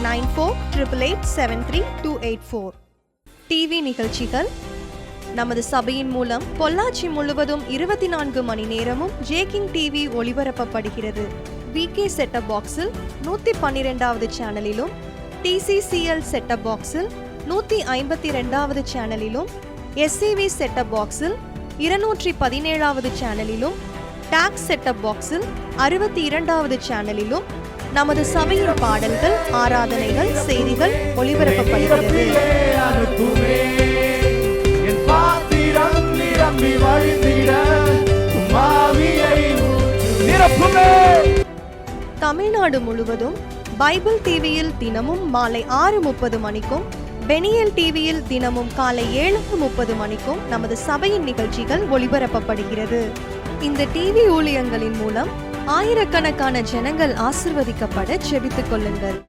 9488873284. டிவி நிகழ்ச்சிகள் நமது சபையின் மூலம் பொள்ளாச்சி முழுவதும் 24 மணி நேரமும் ஜேகிங் டிவி ஒளிபரப்பப்படுகிறது. விகே செட்டப் பாக்ஸில் 112வது சேனலிலும், டிசிசிஎல் செட்டப் பாக்ஸில் 152வது சேனலிலும், எஸ்சிவி செட்டப் பாக்ஸில் 217வது சேனலிலும், டாக்ஸ் செட்டப் பாக்ஸில் 62வது சேனலிலும் நமது சபையின் பாடல்கள், ஆராதனைகள், செய்திகள் ஒளிபரப்பப்படுகிறது. தமிழ்நாடு முழுவதும் பைபிள் டிவியில் தினமும் மாலை 6:30 மணிக்கும், பெனியல் டிவியில் தினமும் காலை 7:30 மணிக்கும் நமது சபையின் நிகழ்ச்சிகள் ஒளிபரப்பப்படுகிறது. இந்த டிவி ஊழியங்களின் மூலம் ஆயிரக்கணக்கான ஜனங்கள் ஆசிர்வதிக்கப்பட ஜெபித்துக் கொள்ளுங்கள்.